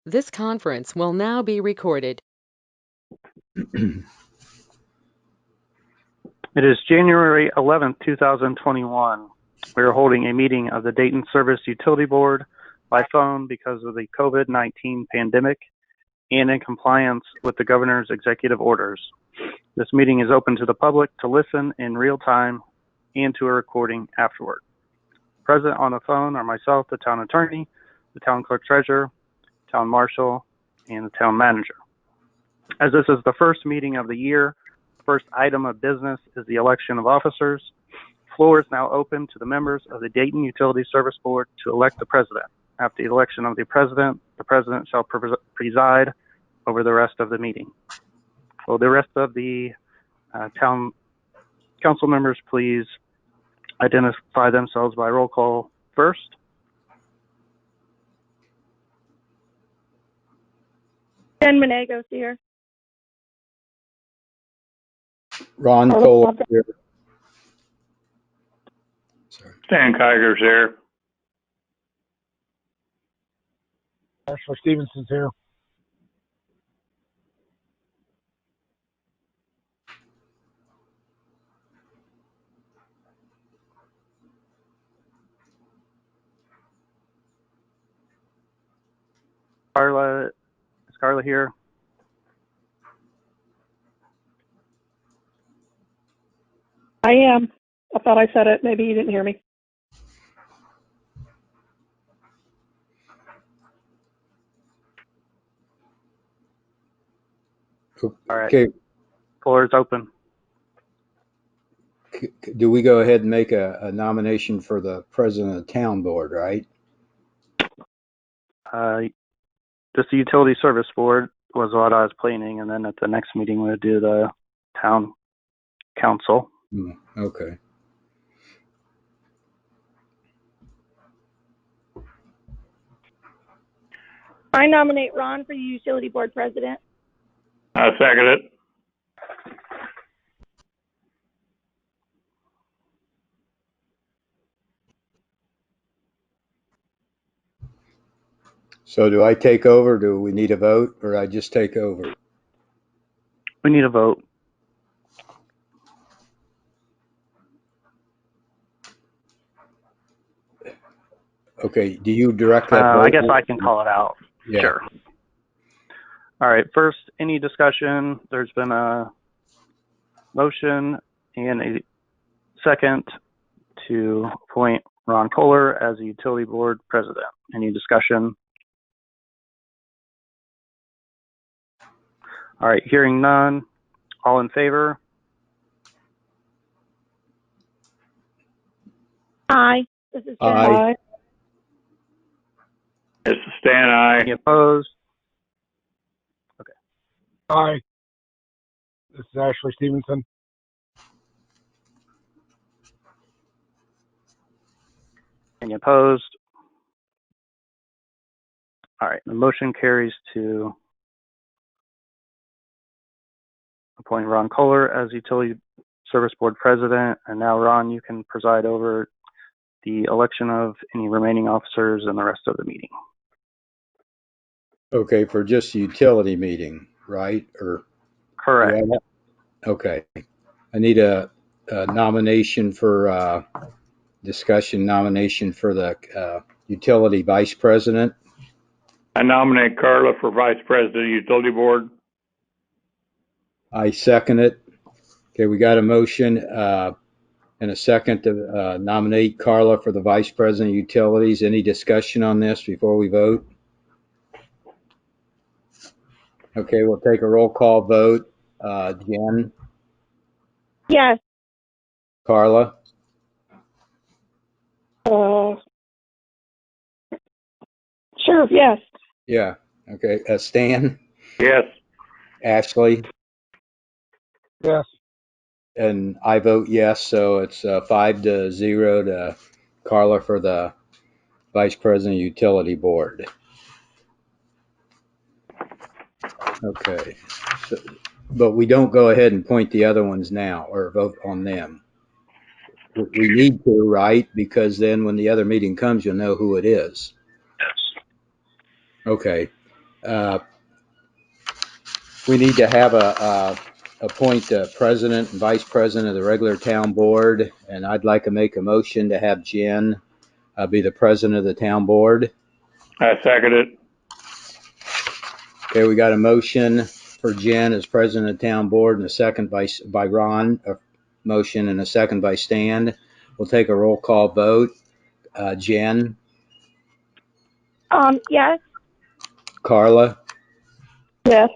This conference will now be recorded. It is January 11th, 2021. We are holding a meeting of the Dayton Service Utility Board by phone because of the COVID-19 pandemic and in compliance with the governor's executive orders. This meeting is open to the public to listen in real time and to a recording afterward. Present on the phone are myself, the town attorney, the town clerk treasurer, town marshal, and the town manager. As this is the first meeting of the year, the first item of business is the election of officers. Floor is now open to the members of the Dayton Utility Service Board to elect the president. After the election of the president shall preside over the rest of the meeting. Will the rest of the town council members please identify themselves by roll call first? Jen Monago's here. Ron Cole here. Sorry. Stan Kiger's here. Ashley Stevenson's here. Is Carla here? I am. I thought I said it. Maybe you didn't hear me. All right. Okay, Floor is open. do we go ahead and make a nomination for the president of the town board, right? Just the utility service board was what I was planning, and then at the next meeting we'll do the town council. Okay. I nominate Ron for utility board president. I second it. So do I take over? Do we need a vote, or I just take over? We need a vote. Okay, do you direct that vote? I guess I can call it out. Yeah. Sure. All right. First, any discussion? There's been a motion and a second to appoint Ron Kohler as the utility board president. Any discussion? All right. Hearing none. All in favor? Aye. This is Jen. Aye. This is Stan, aye. Any opposed? Hi. This is Ashley Stevenson. Any opposed? All right. The motion carries to appoint Ron Kohler as utility service board president. And now, Ron, you can preside over the election of any remaining officers and the rest of the meeting. Okay, for just the utility meeting, right? Or Correct. yeah. Okay. I need a nomination for discussion nomination for the utility vice president. I nominate Carla for vice president of utility board. I second it. Okay, we got a motion and a second to nominate Carla for the vice president of utilities. Any discussion on this before we vote? Okay, we'll take a roll call vote. Jen, Yes. Carla, Sure. Yes. yeah. Okay, Stan, Yes. Ashley, Yes. and I vote yes. So it's 5-0 to Carla for the vice president of utility board. Okay, so, but we don't go ahead and point the other ones now or vote on them. We need to, right? Because then when the other meeting comes, you'll know who it is. Yes. Okay. We need to have appoint the president and vice president of the regular town board, and I'd like to make a motion to have Jen be the president of the town board. I second it. Okay, we got a motion for Jen as president of the town board and a second by Ron, a motion and a second by Stan. We'll take a roll call vote. Jen, Yes. Carla, Yes.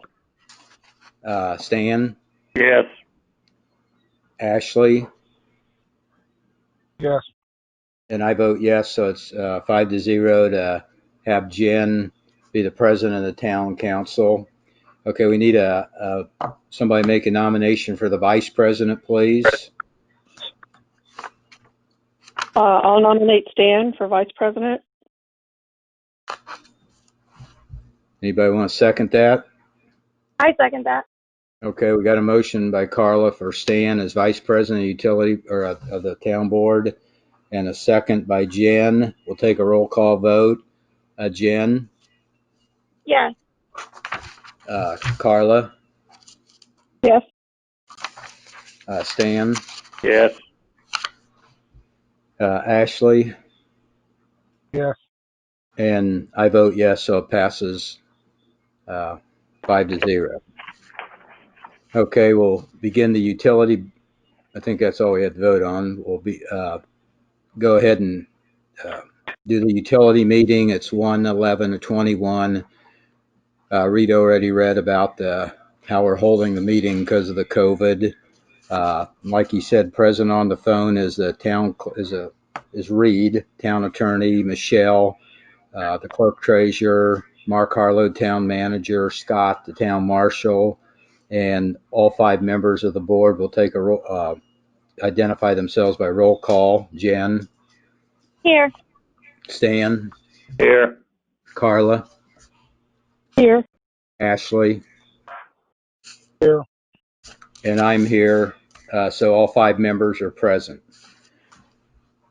Stan, Yes. Ashley, Yes. and I vote yes, so it's 5-0 to have Jen be the president of the town council. Okay, we need somebody make a nomination for the vice president, please. I'll nominate Stan for vice president. Anybody want to second that? I second that. Okay, we got a motion by Carla for Stan as vice president of utility or of the town board, and a second by Jen. We'll take a roll call vote. Jen, Yes. Carla, Yes. Stan, Yes. Ashley, Yes. and I vote yes, so it passes 5-0. Okay, we'll begin the utility. I think that's all we had to vote on. We'll go ahead and do the utility meeting. It's 1/11/21. Reed already read about how we're holding the meeting because of the COVID. Like he said, present on the phone is Reed, town attorney, Michelle, the clerk treasurer, Mark Harlow, town manager, Scott, the town marshal, and all 5 members of the board will identify themselves by roll call. Jen, Here. Stan, Here. Carla, Here. Ashley, Here. and I'm here. So all 5 members are present.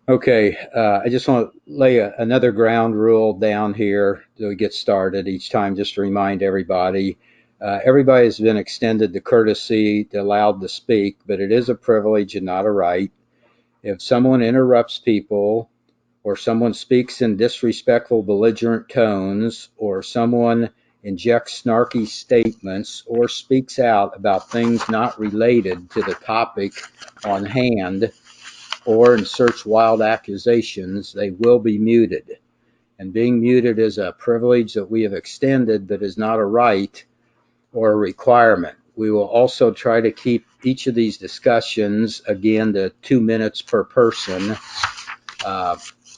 Okay, I just want to lay another ground rule down here that we get started each time, just to remind everybody. Everybody has been extended the courtesy, allowed to speak, but it is a privilege and not a right. If someone interrupts people, or someone speaks in disrespectful, belligerent tones, or someone injects snarky statements, or speaks out about things not related to the topic on hand, or inserts wild accusations, they will be muted. And being muted is a privilege that we have extended, but is not a right or a requirement. We will also try to keep each of these discussions, again, to 2 minutes per person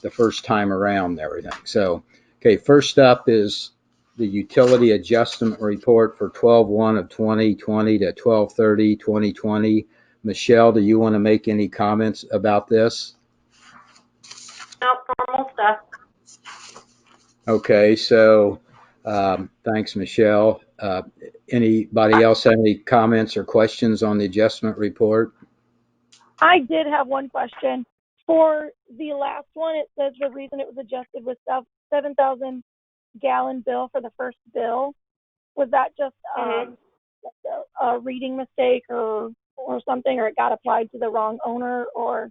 the first time around and everything. So, okay, first up is the utility adjustment report for 12/1/2020 to 12/30/2020. Michelle, do you want to make any comments about this? No, normal stuff. Okay, so thanks, Michelle. Anybody else have any comments or questions on the adjustment report? I did have one question. For the last one, it says the reason it was adjusted was 7,000 gallon bill for the first bill. Was that just a reading mistake or something, or it got applied to the wrong owner, or?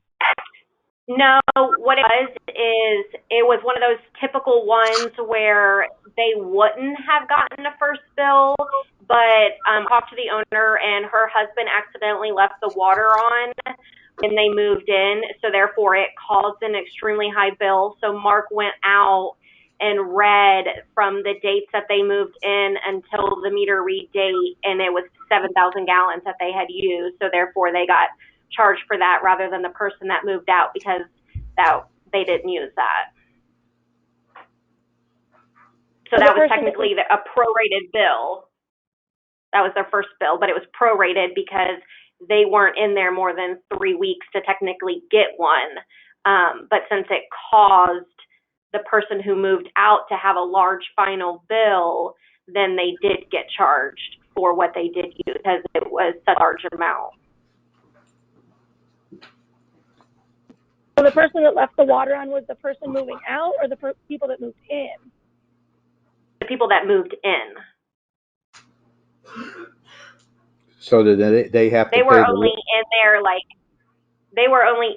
No, what it was is it was one of those typical ones where they wouldn't have gotten a first bill, but talked to the owner and her husband accidentally left the water on when they moved in, so therefore it caused an extremely high bill. So Mark went out and read from the dates that they moved in until the meter read date, and it was 7,000 gallons that they had used, so therefore they got charged for that rather than the person that moved out because they didn't use that. So that was technically a prorated bill. That was their first bill, but it was prorated because they weren't in there more than 3 weeks to technically get one. But since it caused the person who moved out to have a large final bill, then they did get charged for what they did use because it was such a large amount. So the person that left the water on was the person moving out or the people that moved in? The people that moved in. So that they have to They pay were the, only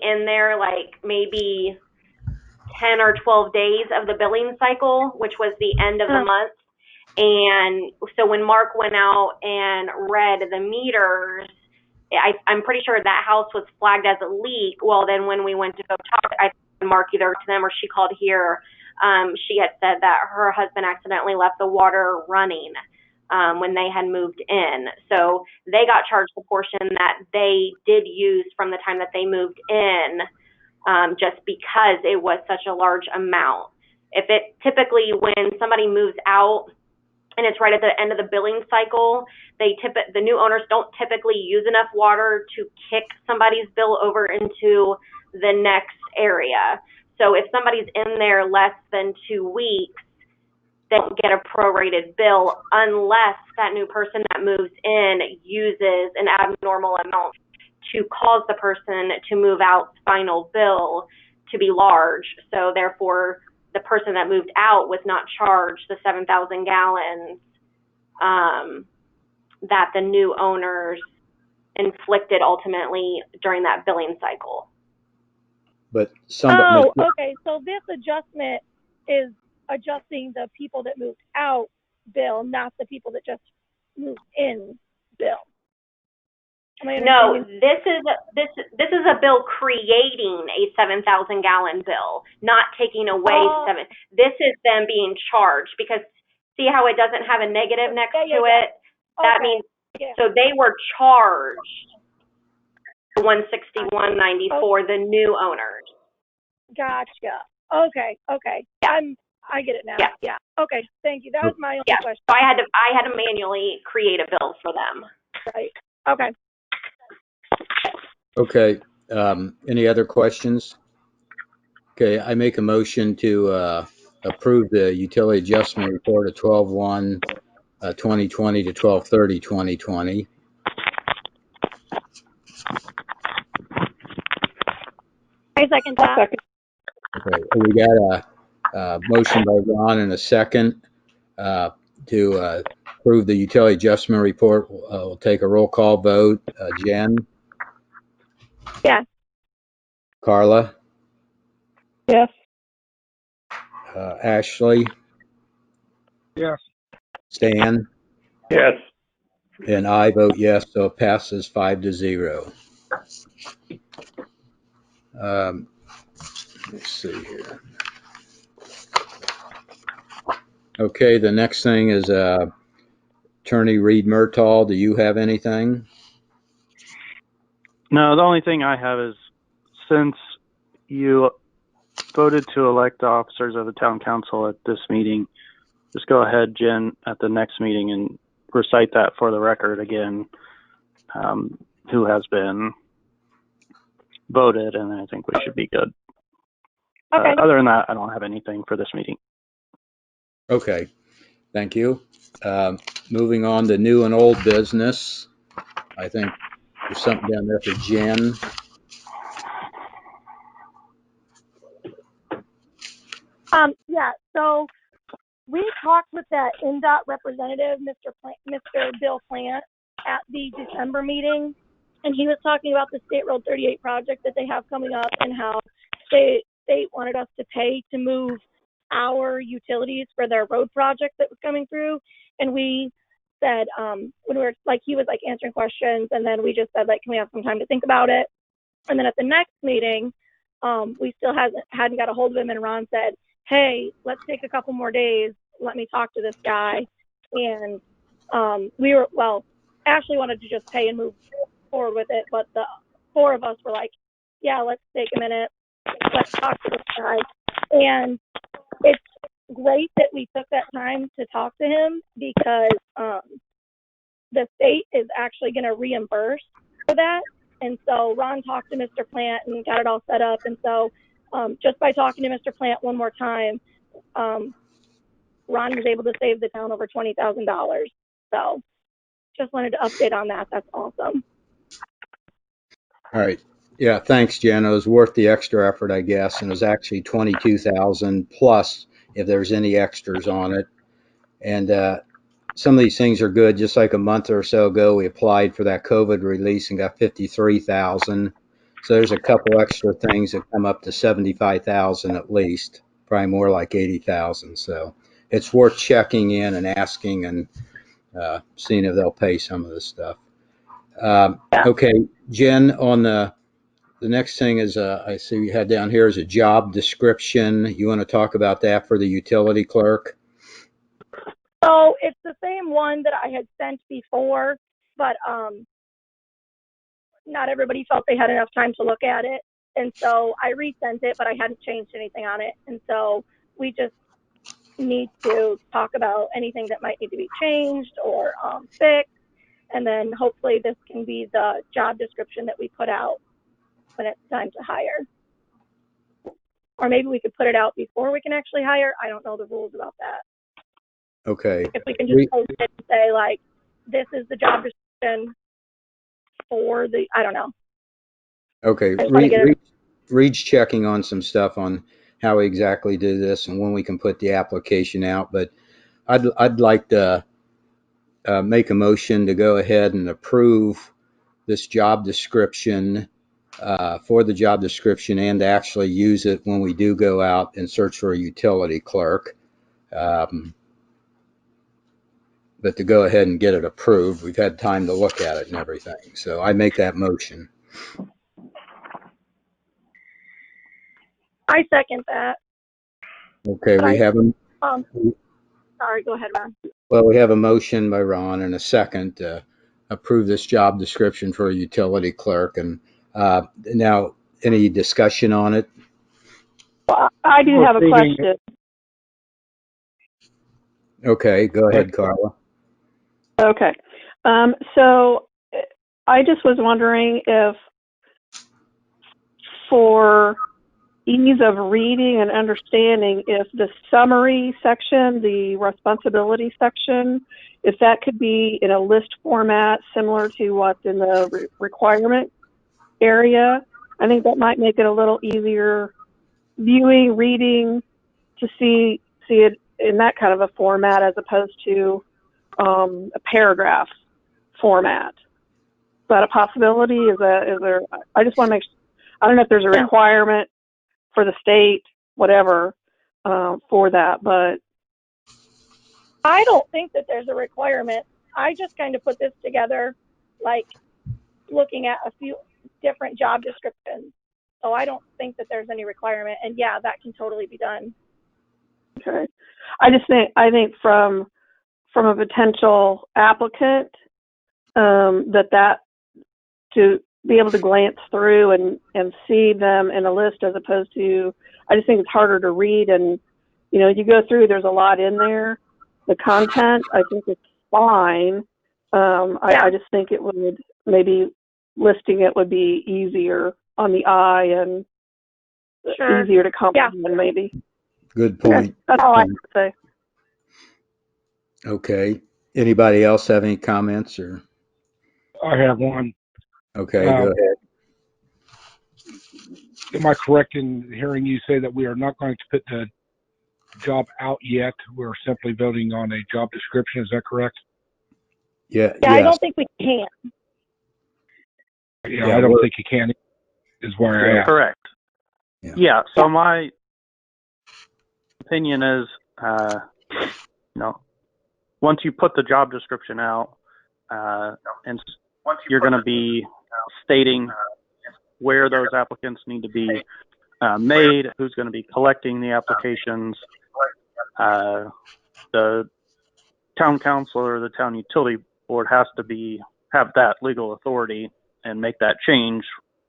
in there like maybe 10 or 12 days of the billing cycle, which was the end of the month. And so when Mark went out and read the meters, I'm pretty sure that house was flagged as a leak. Well, then when we went to go talk, I think Mark either to them or she called here. She had said that her husband accidentally left the water running when they had moved in. So they got charged the portion that they did use from the time that they moved in, just because it was such a large amount. If it typically, when somebody moves out and it's right at the end of the billing cycle, the new owners don't typically use enough water to kick somebody's bill over into the next area. So if somebody's in there less than 2 weeks, they don't get a prorated bill unless that new person that moves in uses an abnormal amount to cause the person to move out's final bill to be large. So therefore, the person that moved out was not charged the 7,000 gallons that the new owners inflicted ultimately during that billing cycle. but somebody. Oh, okay. So this adjustment is adjusting the people that moved out bill, not the people that just moved in bill. No, this is a bill creating a 7,000 gallon bill, not taking away seven. This is them being charged, because see how it doesn't have a negative next to it? That means so they were charged $161.94, the new owners. Gotcha. Okay. I get it now. Yeah. Okay. Thank you. That was my only question. So I had to manually create a bill for them. Right. Okay. Okay. Any other questions? Okay, I make a motion to approve the utility adjustment report of 12/1/2020 to 12/30/2020. I second that. Okay, we got a motion by Ron and a second to approve the utility adjustment report. We'll take a roll call vote. Jen? Yes. Carla? Yes. Ashley? Yes. Stan? Yes. And I vote yes, so it passes 5-0. Let's see here. Okay, the next thing is Attorney Reed Murtaugh. Do you have anything? No, the only thing I have is, since you voted to elect officers of the town council at this meeting, just go ahead, Jen, at the next meeting and recite that for the record again, who has been voted, and I think we should be good. Okay. Other than that, I don't have anything for this meeting. Okay, thank you. Moving on to new and old business. I think there's something down there for Jen. Yeah. So we talked with that NDOT representative, Mr. Bill Plant, at the December meeting, and he was talking about the State Road 38 project that they have coming up and how they wanted us to pay to move our utilities for their road project that was coming through. And we said, when we were he was answering questions, and then we just said, can we have some time to think about it? And then at the next meeting, we still hadn't got a hold of him, and Ron said, hey, let's take a couple more days. Let me talk to this guy. And Ashley wanted to just pay and move forward with it, but the four of us were like, yeah, let's take a minute. Let's talk to this guy. And it's great that we took that time to talk to him, because the state is actually going to reimburse for that. And so Ron talked to Mr. Plant and got it all set up. And so just by talking to Mr. Plant one more time, Ron was able to save the town over $20,000. So just wanted to update on that. That's awesome. All right. Yeah, thanks, Jen. It was worth the extra effort, I guess, and it was actually $22,000 plus if there's any extras on it. And some of these things are good. Just like a month or so ago, we applied for that COVID release and got 53,000. So there's a couple extra things that come up to 75,000 at least, probably more like 80,000. So it's worth checking in and asking and seeing if they'll pay some of this stuff. Okay, Jen, on the next thing is I see you had down here is a job description. You want to talk about that for the utility clerk? So it's the same one that I had sent before, but not everybody felt they had enough time to look at it. And so I resent it, but I hadn't changed anything on it. And so we just need to talk about anything that might need to be changed or fixed. And then hopefully this can be the job description that we put out when it's time to hire. Or maybe we could put it out before we can actually hire. I don't know the rules about that. Okay. If we can just post it and say, like, this is the job description for the, I don't know. Okay. Reed's checking on some stuff on how we exactly do this and when we can put the application out. But I'd like to make a motion to go ahead and approve this job description for the job description and to actually use it when we do go out and search for a utility clerk. But to go ahead and get it approved, we've had time to look at it and everything. So I make that motion. I second that. Okay, we have a Sorry, go ahead, Ron. well, we have a motion by Ron and a second to approve this job description for a utility clerk. And now, any discussion on it? Well, I do have a question. Okay, go ahead, Carla. Okay. So I just was wondering if for ease of reading and understanding, if the summary section, the responsibility section, if that could be in a list format similar to what's in the requirement area, I think that might make it a little easier viewing, reading, to see it in that kind of a format as opposed to a paragraph format. Is that a possibility? Is there? I just want to make. I don't know if there's a requirement for the state, whatever, for that, but I don't think that there's a requirement. I just kind of put this together, like looking at a few different job descriptions. So I don't think that there's any requirement. And yeah, that can totally be done. okay. I think from a potential applicant, that to be able to glance through and see them in a list as opposed to, I just think it's harder to read, and you go through, there's a lot in there. The content, I think it's fine. I just think it would, maybe listing it would be easier on the eye and easier to comprehend, maybe. Good point. That's all I have to say. Okay. Anybody else have any comments or? I have one. Okay, go ahead. Am I correct in hearing you say that we are not going to put the job out yet? We're simply voting on a job description. Is that correct? Yeah. Yeah, I don't think we can. Yeah, I don't think you can, is why I asked. Correct. Yeah. So my opinion is, once you put the job description out, and you're going to be stating where those applicants need to be made, who's going to be collecting the applications. The town council or the town utility board has to have that legal authority and make that change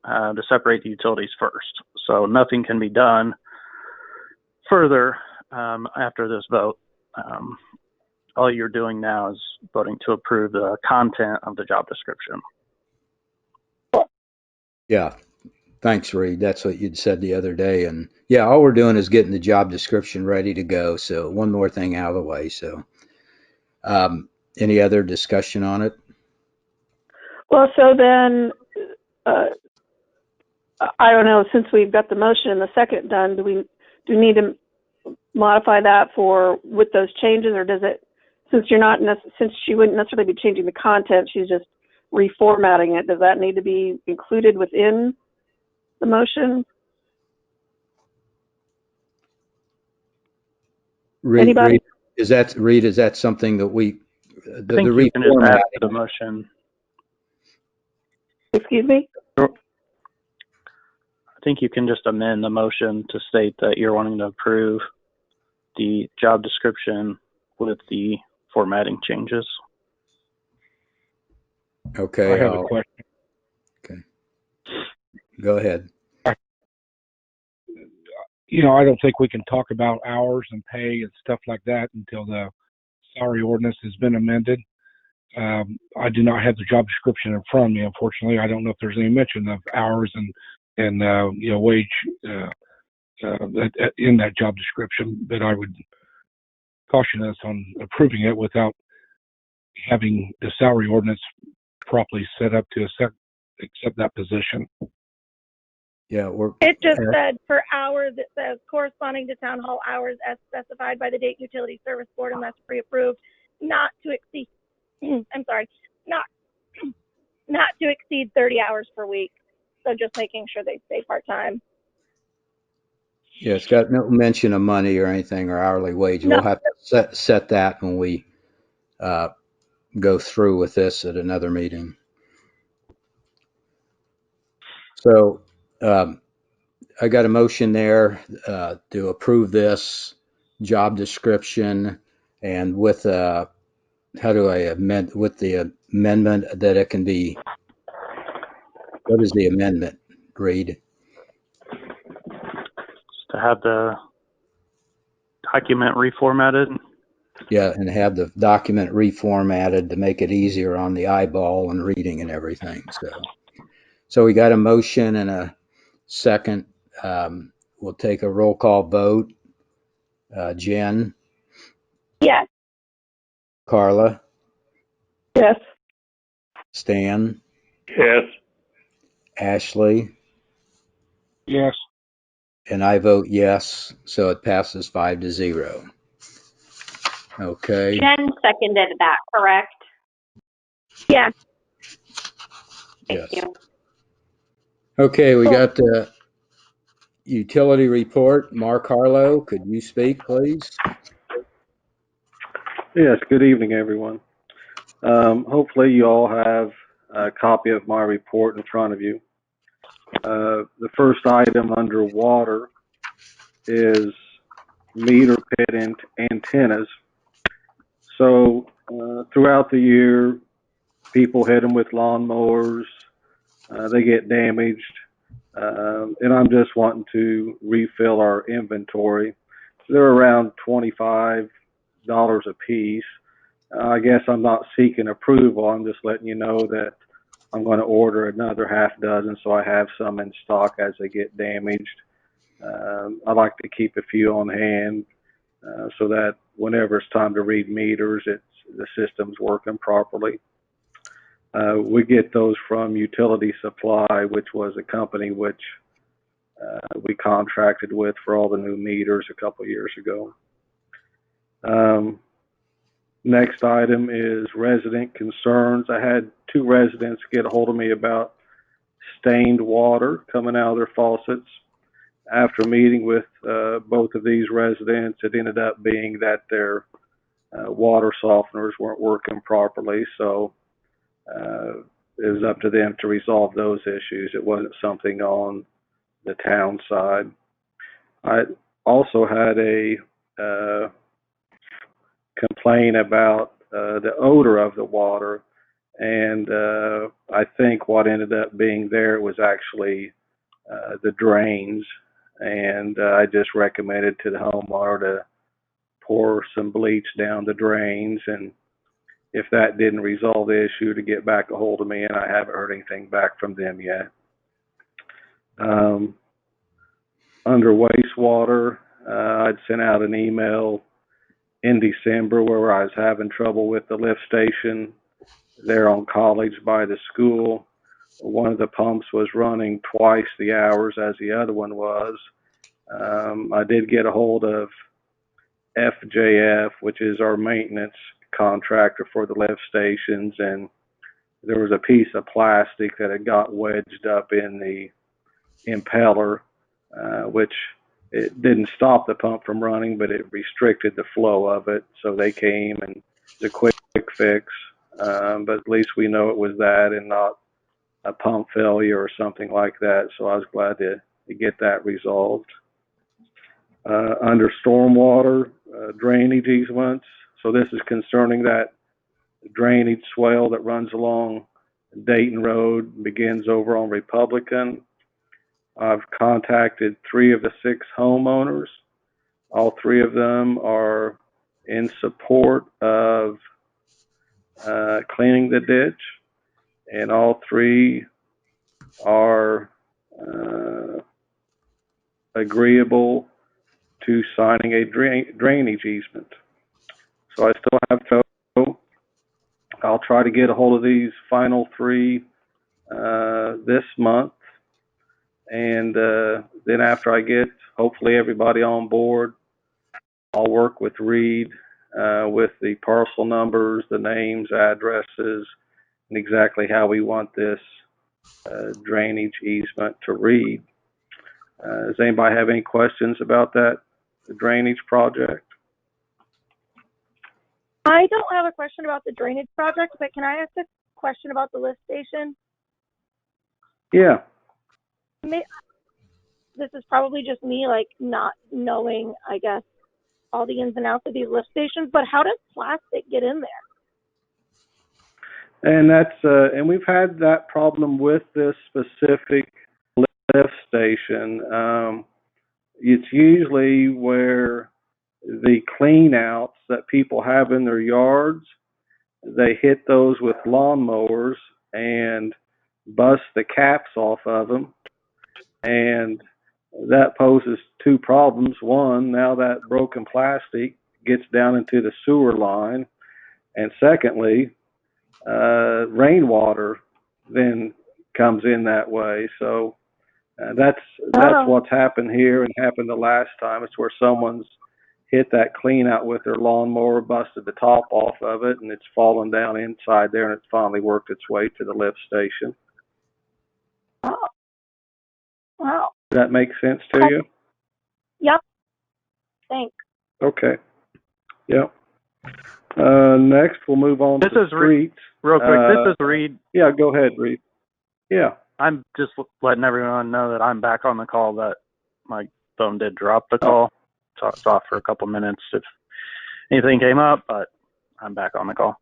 to separate the utilities first. So nothing can be done further after this vote. All you're doing now is voting to approve the content of the job description. Yeah. Thanks, Reed. That's what you'd said the other day. And yeah, all we're doing is getting the job description ready to go. So one more thing out of the way. So any other discussion on it? Well, so then, I don't know, since we've got the motion and the second done, do we need to modify that with those changes, or does it Since since she wouldn't necessarily be changing the content, she's just reformatting it. Does that need to be included within the motion? Anybody? Is that something that we, the I think you can just add reformatting? to the motion. Excuse me? I think you can just amend the motion to state that you're wanting to approve the job description with the formatting changes. Okay. I have a question. Okay. Go ahead. I don't think we can talk about hours and pay and stuff like that until the salary ordinance has been amended. I do not have the job description in front of me, unfortunately. I don't know if there's any mention of hours and wage in that job description, but I would caution us on approving it without having the salary ordinance properly set up to accept that position. Yeah, It just said for hours, it says corresponding to town hall hours as specified by the Dayton Utility Service Board unless pre-approved, not to exceed, I'm sorry, not to exceed 30 hours per week. So just making sure they stay part-time. Yeah, it's got no mention of money or anything or hourly wage. No. We'll have to set that when we go through with this at another meeting. So I got a motion there to approve this job description, and with how do I amend with the amendment that it can be? What is the amendment, Reed? To have the document reformatted. Yeah, and have the document reformatted to make it easier on the eyeball and reading and everything. So we got a motion and a second. We'll take a roll call vote. Jen, Yes. Carla, Yes. Stan, Yes. Ashley, Yes. and I vote yes, so it passes 5-0. Okay. Jen seconded that, correct? Yes. Thank Yes. you. Okay, we got the utility report. Mark Harlow, could you speak, please? Yes, good evening, everyone. Hopefully you all have a copy of my report in front of you. The first item under water is meter pit antennas. So throughout the year, people hit them with lawnmowers. They get damaged. And I'm just wanting to refill our inventory. They're around $25 a piece. I guess I'm not seeking approval. I'm just letting you know that I'm going to order another half dozen so I have some in stock as they get damaged. I like to keep a few on hand so that whenever it's time to read meters, the system's working properly. We get those from Utility Supply, which was a company which we contracted with for all the new meters a couple years ago. Next item is resident concerns. I had 2 residents get a hold of me about stained water coming out of their faucets. After meeting with both of these residents, it ended up being that their water softeners weren't working properly, so it was up to them to resolve those issues. It wasn't something on the town side. I also had a complain about the odor of the water, and I think what ended up being there was actually the drains, and I just recommended to the homeowner to pour some bleach down the drains, and if that didn't resolve the issue, to get back a hold of me, and I haven't heard anything back from them yet. Under wastewater, I'd sent out an email in December where I was having trouble with the lift station there on College by the school. One of the pumps was running twice the hours as the other one was. I did get a hold of FJF, which is our maintenance contractor for the lift stations, and there was a piece of plastic that had got wedged up in the impeller, which it didn't stop the pump from running, but it restricted the flow of it. So they came and it was a quick fix, but at least we know it was that and not a pump failure or something like that. So I was glad to get that resolved. Under stormwater drainage easements, so this is concerning that drainage swale that runs along Dayton Road and begins over on Republican. I've contacted 3 of the 6 homeowners. All 3 of them are in support of cleaning the ditch, and all 3 are agreeable to signing a drainage easement. So I still have to go. I'll try to get a hold of these final 3 this month. And then after I get hopefully everybody on board, I'll work with Reed with the parcel numbers, the names, addresses, and exactly how we want this drainage easement to read. Does anybody have any questions about that drainage project? I don't have a question about the drainage project, but can I ask a question about the lift station? Yeah. This is probably just me, like, not knowing, I guess, all the ins and outs of these lift stations, but how does plastic get in there? And that's and we've had that problem with this specific lift station. It's usually where the clean outs that people have in their yards, they hit those with lawnmowers and bust the caps off of them. And that poses 2 problems. One, now that broken plastic gets down into the sewer line. And secondly, rainwater then comes in that way. So that's what's happened here and happened the last time. It's where someone's hit that clean out with their lawnmower, busted the top off of it, and it's fallen down inside there, and it's finally worked its way to the lift station. Oh. Wow. Does that make sense to you? Yep. Thanks. Okay. Yep. Next, we'll move on to streets. Real quick, this is Reed. Yeah, go ahead, Reed. Yeah. I'm just letting everyone know that I'm back on the call, that my phone did drop the call. So it's off for a couple minutes if anything came up, but I'm back on the call.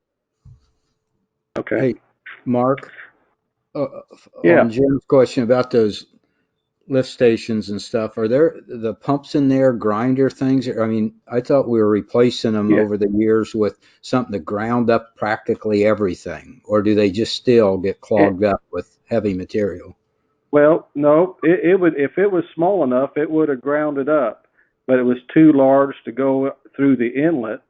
Okay. Hey, Mark, Yeah. on Jim's question about those lift stations and stuff, are there the pumps in there, grinder things? I mean, I thought we were replacing them over the years with something that ground up practically everything, or do they just still get clogged up with heavy material? Well, no, it would, if it was small enough, it would have ground it up, but it was too large to go through the inlet,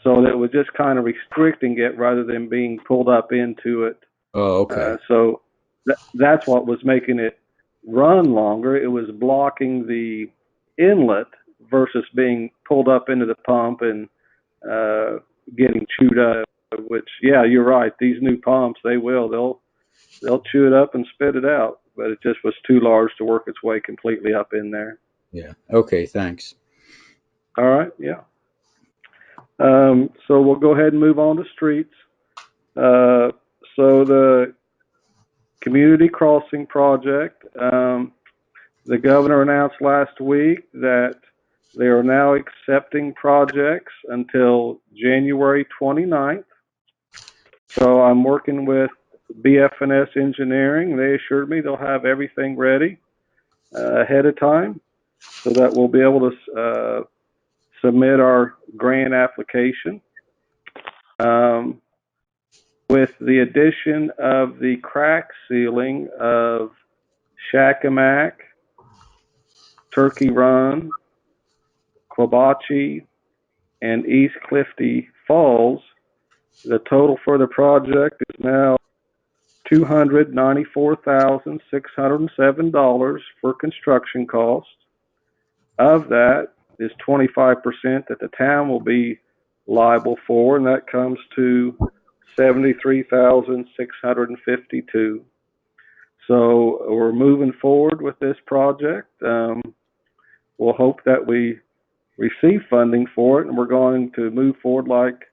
so that it was just kind of restricting it rather than being pulled up into it. Oh, okay. So that's what was making it run longer. It was blocking the inlet versus being pulled up into the pump and getting chewed up, which, yeah, you're right. These new pumps, they'll chew it up and spit it out, but it just was too large to work its way completely up in there. Yeah. Okay. Thanks. All right. Yeah. So we'll go ahead and move on to streets. So the community crossing project, the governor announced last week that they are now accepting projects until January 29th. So I'm working with BF&S Engineering. They assured me they'll have everything ready ahead of time so that we'll be able to submit our grant application. With the addition of the crack sealing of Shakamak, Turkey Run, Quabachi, and East Clifty Falls, the total for the project is now $294,607 for construction costs. Of that is 25% that the town will be liable for, and that comes to $73,652. So we're moving forward with this project. We'll hope that we receive funding for it, and we're going to move forward like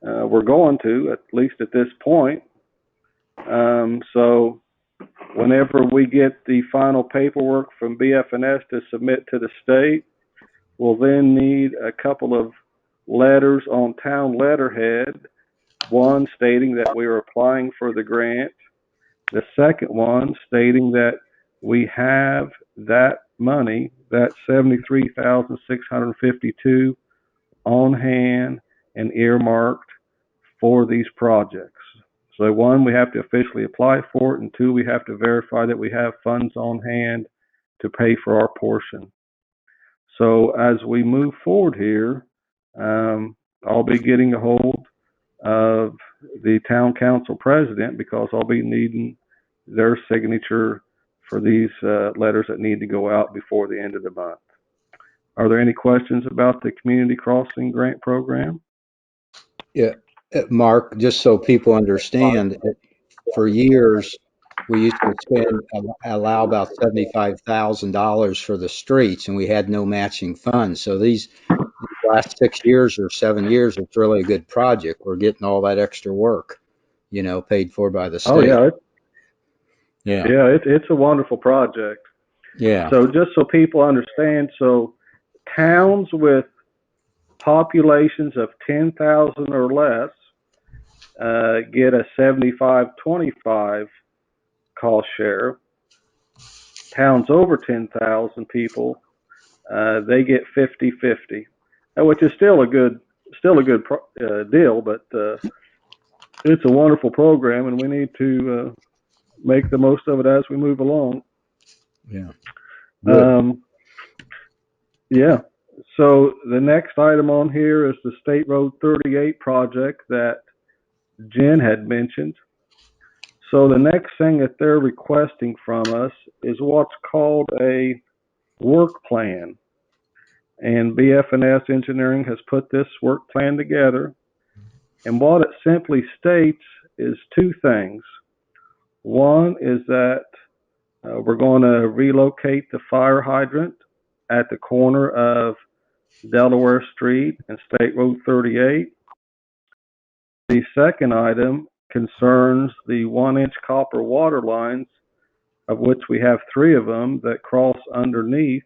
we're going to, at least at this point. So whenever we get the final paperwork from BF&S to submit to the state, we'll then need a couple of letters on town letterhead, one stating that we are applying for the grant, the second one stating that we have that money, that $73,652 on hand and earmarked for these projects. So one, we have to officially apply for it, and two, we have to verify that we have funds on hand to pay for our portion. So as we move forward here, I'll be getting a hold of the town council president because I'll be needing their signature for these letters that need to go out before the end of the month. Are there any questions about the Community Crossing Grant Program? Yeah, Mark, just so people understand, for years, we used to allow about $75,000 for the streets, and we had no matching funds. So these last 6 years or 7 years, it's really a good project. We're getting all that extra work, paid for by the Oh state. it's a wonderful project. Yeah. So just so people understand, so towns with populations of 10,000 or less get a 75-25 cost share. Towns over 10,000 people, they get 50-50, which is still a good deal, but it's a wonderful program, and we need to make the most of it as we move along. Yeah. Yeah. So the next item on here is the State Road 38 project that Jen had mentioned. So the next thing that they're requesting from us is what's called a work plan. And BF&S Engineering has put this work plan together. And what it simply states is two things. One is that we're going to relocate the fire hydrant at the corner of Delaware Street and State Road 38. The second item concerns the 1-inch copper water lines, of which we have 3 of them that cross underneath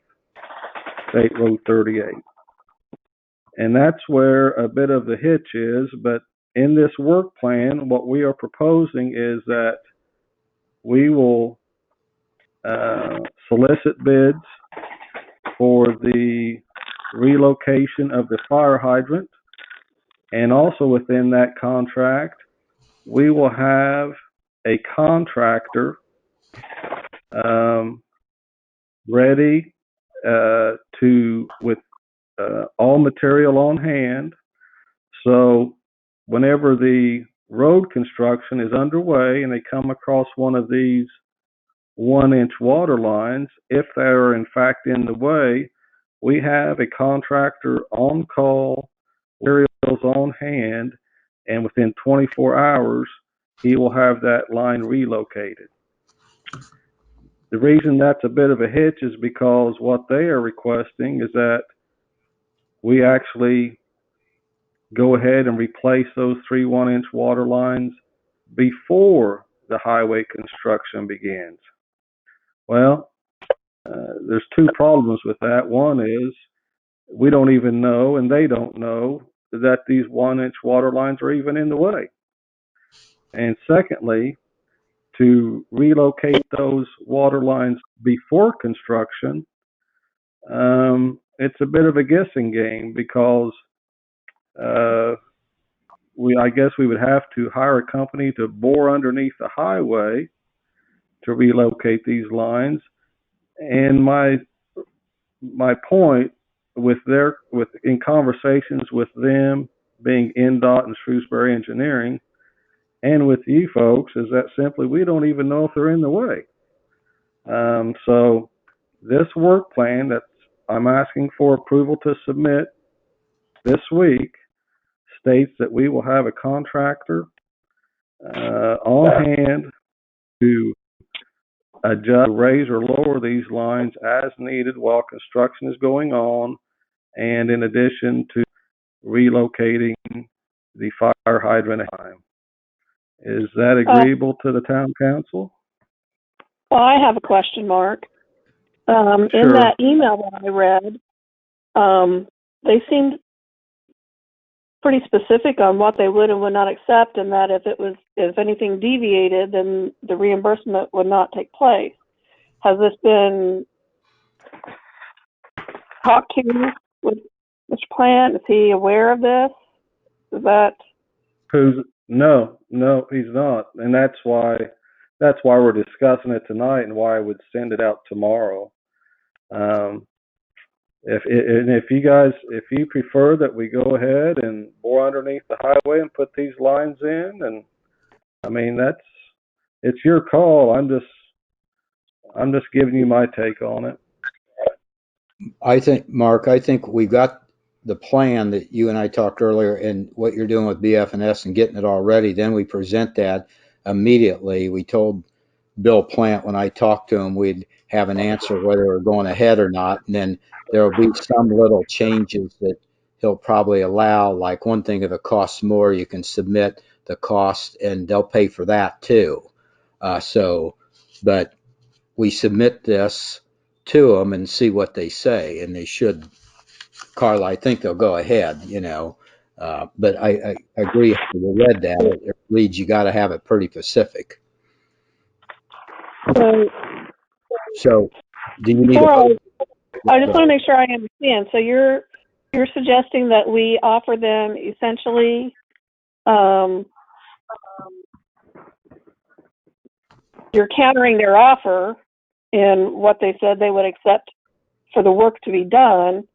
State Road 38. And that's where a bit of the hitch is, but in this work plan, what we are proposing is that we will solicit bids for the relocation of the fire hydrant, and also within that contract, we will have a contractor ready with all material on hand. So whenever the road construction is underway and they come across one of these 1-inch water lines, if they are in fact in the way, we have a contractor on call, materials on hand, and within 24 hours, he will have that line relocated. The reason that's a bit of a hitch is because what they are requesting is that we actually go ahead and replace those 3 1-inch water lines before the highway construction begins. Well, there's 2 problems with that. One is we don't even know, and they don't know, that these 1-inch water lines are even in the way. And secondly, to relocate those water lines before construction, it's a bit of a guessing game because I guess we would have to hire a company to bore underneath the highway to relocate these lines. And my point in conversations with them, being NDOT and Shrewsbury Engineering, and with you folks, is that simply we don't even know if they're in the way. So this work plan that I'm asking for approval to submit this week states that we will have a contractor on hand to adjust, raise, or lower these lines as needed while construction is going on, and in addition to relocating the fire hydrant at time. Is that agreeable to the town council? Well, I have a question, Mark. In Sure. that email that I read, they seemed pretty specific on what they would and would not accept, and that if anything deviated, then the reimbursement would not take place. Has this been talked to with Mr. Plant? Is he aware of this? Is that? No, he's not, and that's why we're discussing it tonight, and why I would send it out tomorrow. If you prefer that we go ahead and bore underneath the highway and put these lines in, and I mean it's your call. I'm just giving you my take on it. I think, Mark, we got the plan that you and I talked earlier, and what you're doing with BF&S and getting it all ready. Then we present that immediately. We told Bill Plant when I talked to him we'd have an answer whether we're going ahead or not, and then there will be some little changes that he'll probably allow. Like one thing, if it costs more, you can submit the cost, and they'll pay for that too. But we submit this to them and see what they say, and they should. Carla, I think they'll go ahead, but I agree. If you read that, it reads you got to have it pretty specific. So, do you need? I just want to make sure I understand. So you're suggesting that we offer them essentially, you're countering their offer in what they said they would accept for the work to be done,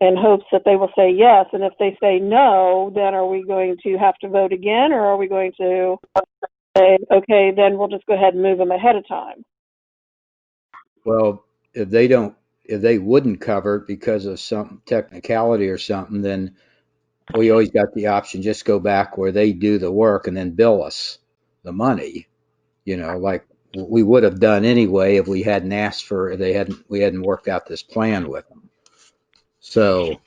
in hopes that they will say yes. And if they say no, then are we going to have to vote again, or are we going to say, okay, then we'll just go ahead and move them ahead of time? Well, if they wouldn't cover it because of some technicality or something, then we always got the option, just go back where they do the work and then bill us the money, like we would have done anyway if we hadn't asked for, we hadn't worked out this plan with them. So,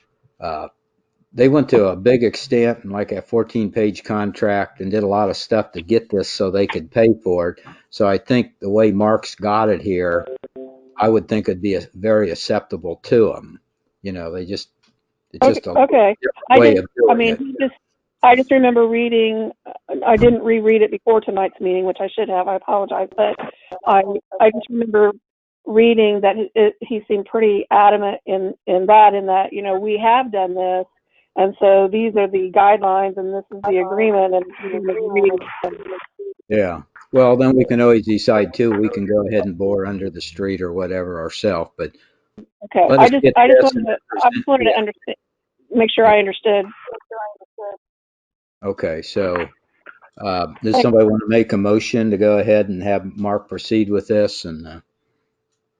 they went to a big extent and like a 14-page contract and did a lot of stuff to get this so they could pay for it. So I think the way Mark's got it here, I would think it'd be very acceptable to them. It's just a okay. way of doing it. I just remember reading. I didn't reread it before tonight's meeting, which I should have. I apologize, but I just remember reading that he seemed pretty adamant in that we have done this, and so these are the guidelines, and this is the agreement, and yeah. Well, then we can always decide too. We can go ahead and bore under the street or whatever ourselves. But okay, I just wanted to understand, make sure I understood. Okay, so does somebody want to make a motion to go ahead and have Mark proceed with this? And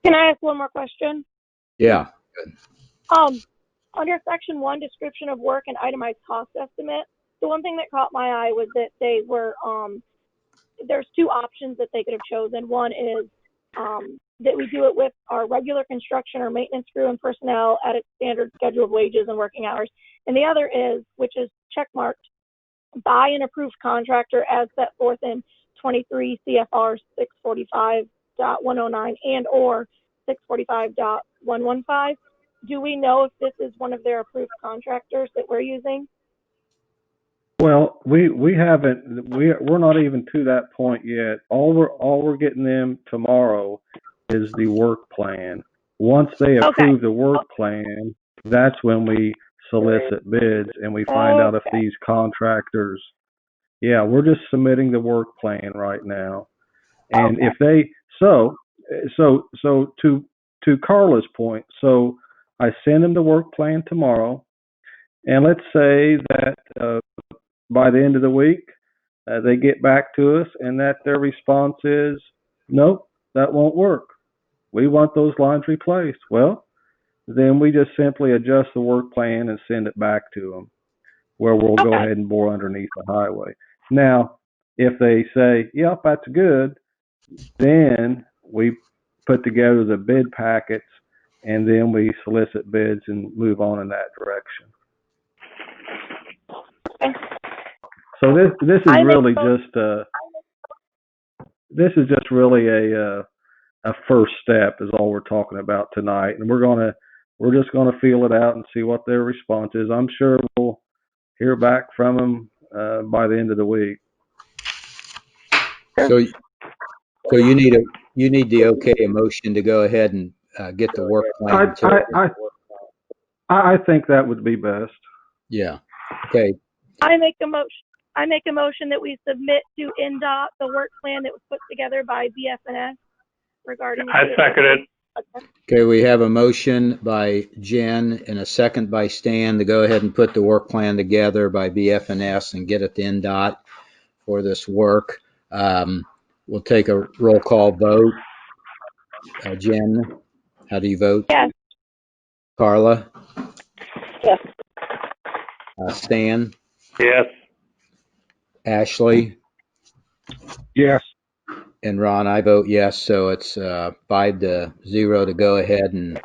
can I ask one more question? Yeah. Good. Under section 1, description of work and itemized cost estimate, the one thing that caught my eye was that they were there's two options that they could have chosen. One is that we do it with our regular construction or maintenance crew and personnel at its standard scheduled wages and working hours. And the other is, which is checkmarked, by an approved contractor as set forth in 23 CFR 645.109 and or 645.115. Do we know if this is one of their approved contractors that we're using? Well, we haven't. We're not even to that point yet. All we're getting them tomorrow is the work plan. Once they approve the work plan, that's when we solicit bids and we find out if these contractors. Yeah, we're just submitting the work plan right now, and if they so to Carla's point, so I send them the work plan tomorrow, and let's say that by the end of the week they get back to us and that their response is, nope, that won't work. We want those lines replaced. Well, then we just simply adjust the work plan and send it back to them. where we'll go Okay. ahead and bore underneath the highway. Now, if they say, yep, that's good, then we put together the bid packets and then we solicit bids and move on in that direction. Okay. So this is I make really a just really a first step is all we're talking about tonight, and we're just gonna feel it out and see what their response is. I'm sure we'll hear back from them by the end of the week. So, so you need the okay motion to go ahead and get the work plan. I think that would be best. Yeah. Okay. I make a motion that we submit to NDOT the work plan that was put together by BFNS regarding. I second it. Okay. We have a motion by Jen and a second by Stan to go ahead and put the work plan together by BFNS and get it to NDOT for this work. We'll take a roll call vote. Jen, how do you vote? Yes. Carla? Yes. Stan? Yes. Ashley? Yes. And Ron, I vote yes. So it's 5-0 to go ahead, and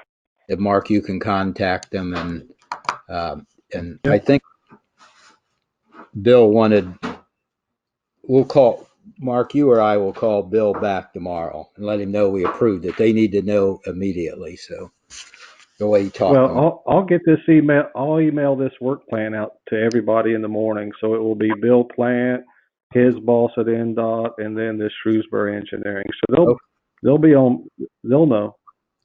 if Mark, you can contact them, and Yep. I think Bill wanted. We'll call Mark. You or I will call Bill back tomorrow and let him know we approved it. They need to know immediately. So the way he talked to him. Well, I'll get this email. I'll email this work plan out to everybody in the morning. So it will be Bill Plant, his boss at NDOT, and then this Shrewsbury Engineering. So they'll be on. They'll know.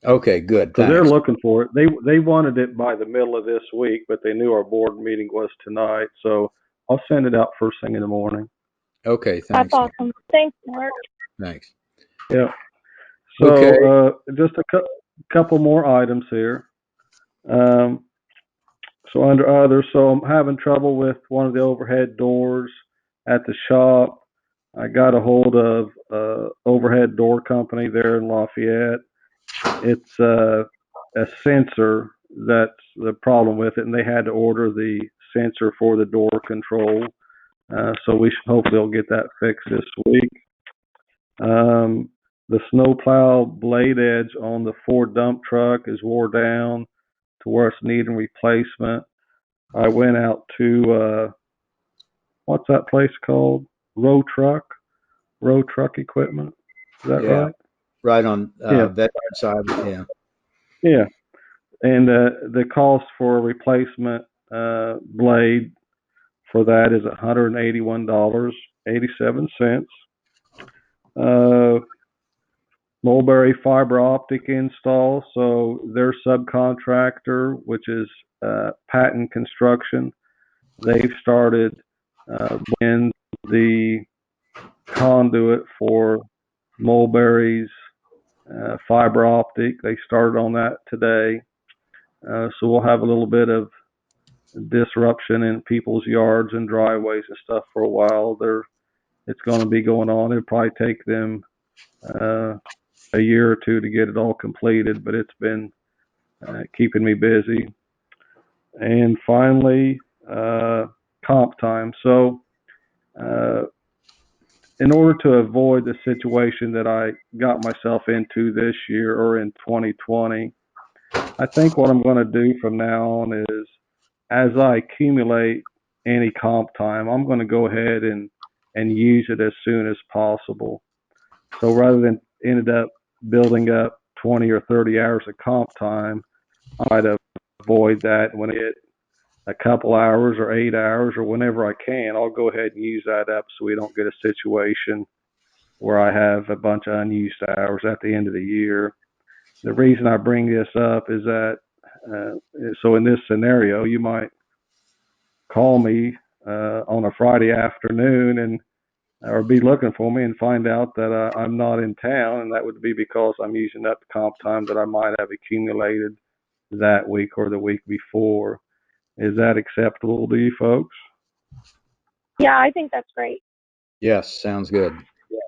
Okay, good. Because they're Thanks. looking for it. They wanted it by the middle of this week, but they knew our board meeting was tonight. So I'll send it out first thing in the morning. Okay, That's thanks. awesome. Thanks, Mark. Thanks. Yeah. So Okay. just a couple more items here. So under other, so I'm having trouble with one of the overhead doors at the shop. I got a hold of overhead door company there in Lafayette. It's a sensor that's the problem with it, and they had to order the sensor for the door control. So we should hopefully they'll get that fixed this week. The snowplow blade edge on the Ford dump truck is wore down to where it's needing replacement. I went out to what's that place called? Row Truck Equipment. Is that right? Right on Yeah. that side. Yeah. Yeah. And the cost for a replacement blade for that is $181.87. Mulberry Fiber Optic install. So their subcontractor, which is Patent Construction, they've started in the conduit for Mulberry's fiber optic. They started on that today. So we'll have a little bit of disruption in people's yards and driveways and stuff for a while. It's going to be going on. It'll probably take them a year or two to get it all completed, but it's been keeping me busy. And finally, comp time. So in order to avoid the situation that I got myself into this year or in 2020, I think what I'm going to do from now on is as I accumulate any comp time, I'm going to go ahead and use it as soon as possible. So rather than ended up building up 20 or 30 hours of comp time, I might avoid that. When I get a couple hours or 8 hours or whenever I can, I'll go ahead and use that up so we don't get a situation where I have a bunch of unused hours at the end of the year. The reason I bring this up is that, so in this scenario, you might call me on a Friday afternoon and or be looking for me and find out that I'm not in town, and that would be because I'm using up the comp time that I might have accumulated that week or the week before. Is that acceptable to you folks? Yeah, I think that's great. Yes, sounds good.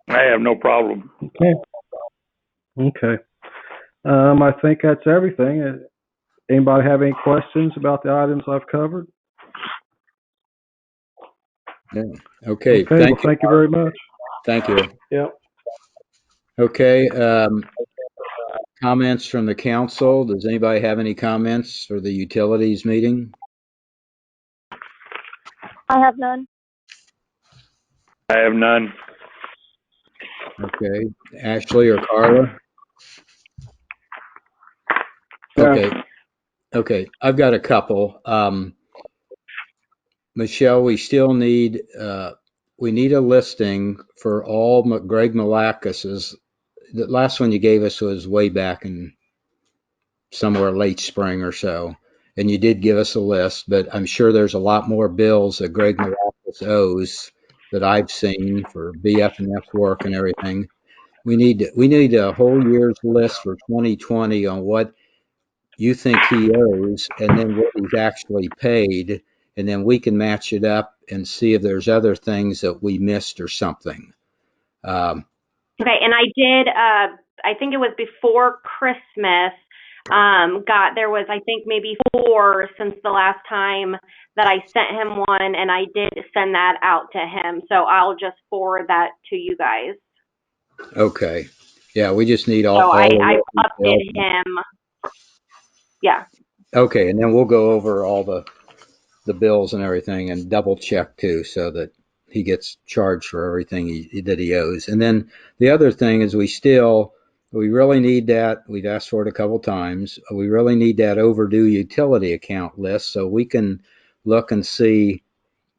I have no problem. Okay. I think that's everything. Anybody have any questions about the items I've covered? Yeah. Okay. Okay, well, thank you very much. Thank you. Yep. Okay. Comments from the council. Does anybody have any comments for the utilities meeting? I have none. I have none. Okay. Ashley or Carla? Okay. Okay. I've got a couple. Michelle, we still need, we need a listing for all Greg Malakis's. The last one you gave us was way back in somewhere late spring or so. And you did give us a list, but I'm sure there's a lot more bills that Greg Malakis owes that I've seen for BF&F work and everything. We need a whole year's list for 2020 on what you think he owes and then what he's actually paid. And then we can match it up and see if there's other things that we missed or something. Okay, and I did, I think it was before Christmas, there was, I think, maybe 4 since the last time that I sent him one, and I did send that out to him. So I'll just forward that to you guys. Okay. Yeah, we just need So I the updated him. Yeah. Okay, and then we'll go over all the bills and everything and double check too, so that he gets charged for everything that he owes. And then the other thing is we really need that. We've asked for it a couple times. We really need that overdue utility account list so we can look and see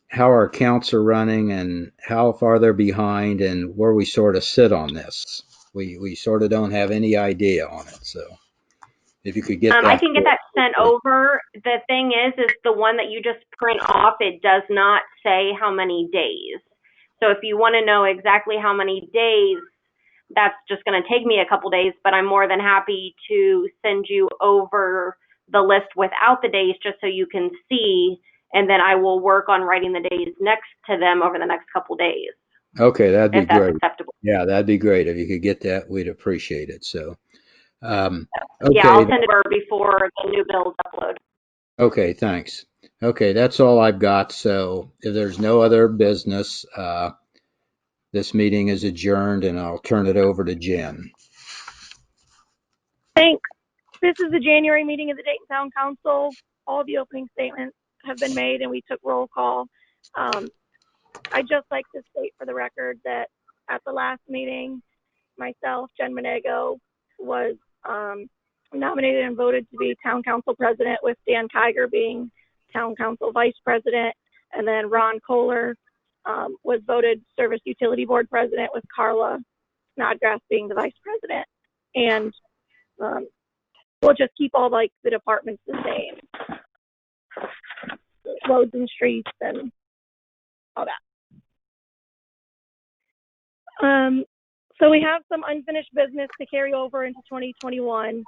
how our accounts are running and how far they're behind and where we sort of sit on this. We sort of don't have any idea on it. So if you could get that. I can get that sent over. The thing is the one that you just print off, it does not say how many days. So if you want to know exactly how many days, that's just going to take me a couple days, but I'm more than happy to send you over the list without the days just so you can see, and then I will work on writing the days next to them over the next couple days. Okay, that'd be if that's great. Acceptable. Yeah, that'd be great. If you could get that, we'd appreciate it. So, okay. Yeah, I'll send it over before the new bills upload. Okay, thanks. Okay, that's all I've got. So if there's no other business, this meeting is adjourned and I'll turn it over to Jen. Thanks. This is the January meeting of the Dayton Town Council. All the opening statements have been made and we took roll call. I'd just like to state for the record that at the last meeting, myself, Jen Monego, was nominated and voted to be Town Council President, with Dan Kiger being Town Council Vice President, and then Ron Kohler was voted Service Utility Board President, with Carla Snodgrass being the Vice President. And we'll just keep all like the departments the same, roads and streets and all that. So we have some unfinished business to carry over into 2021.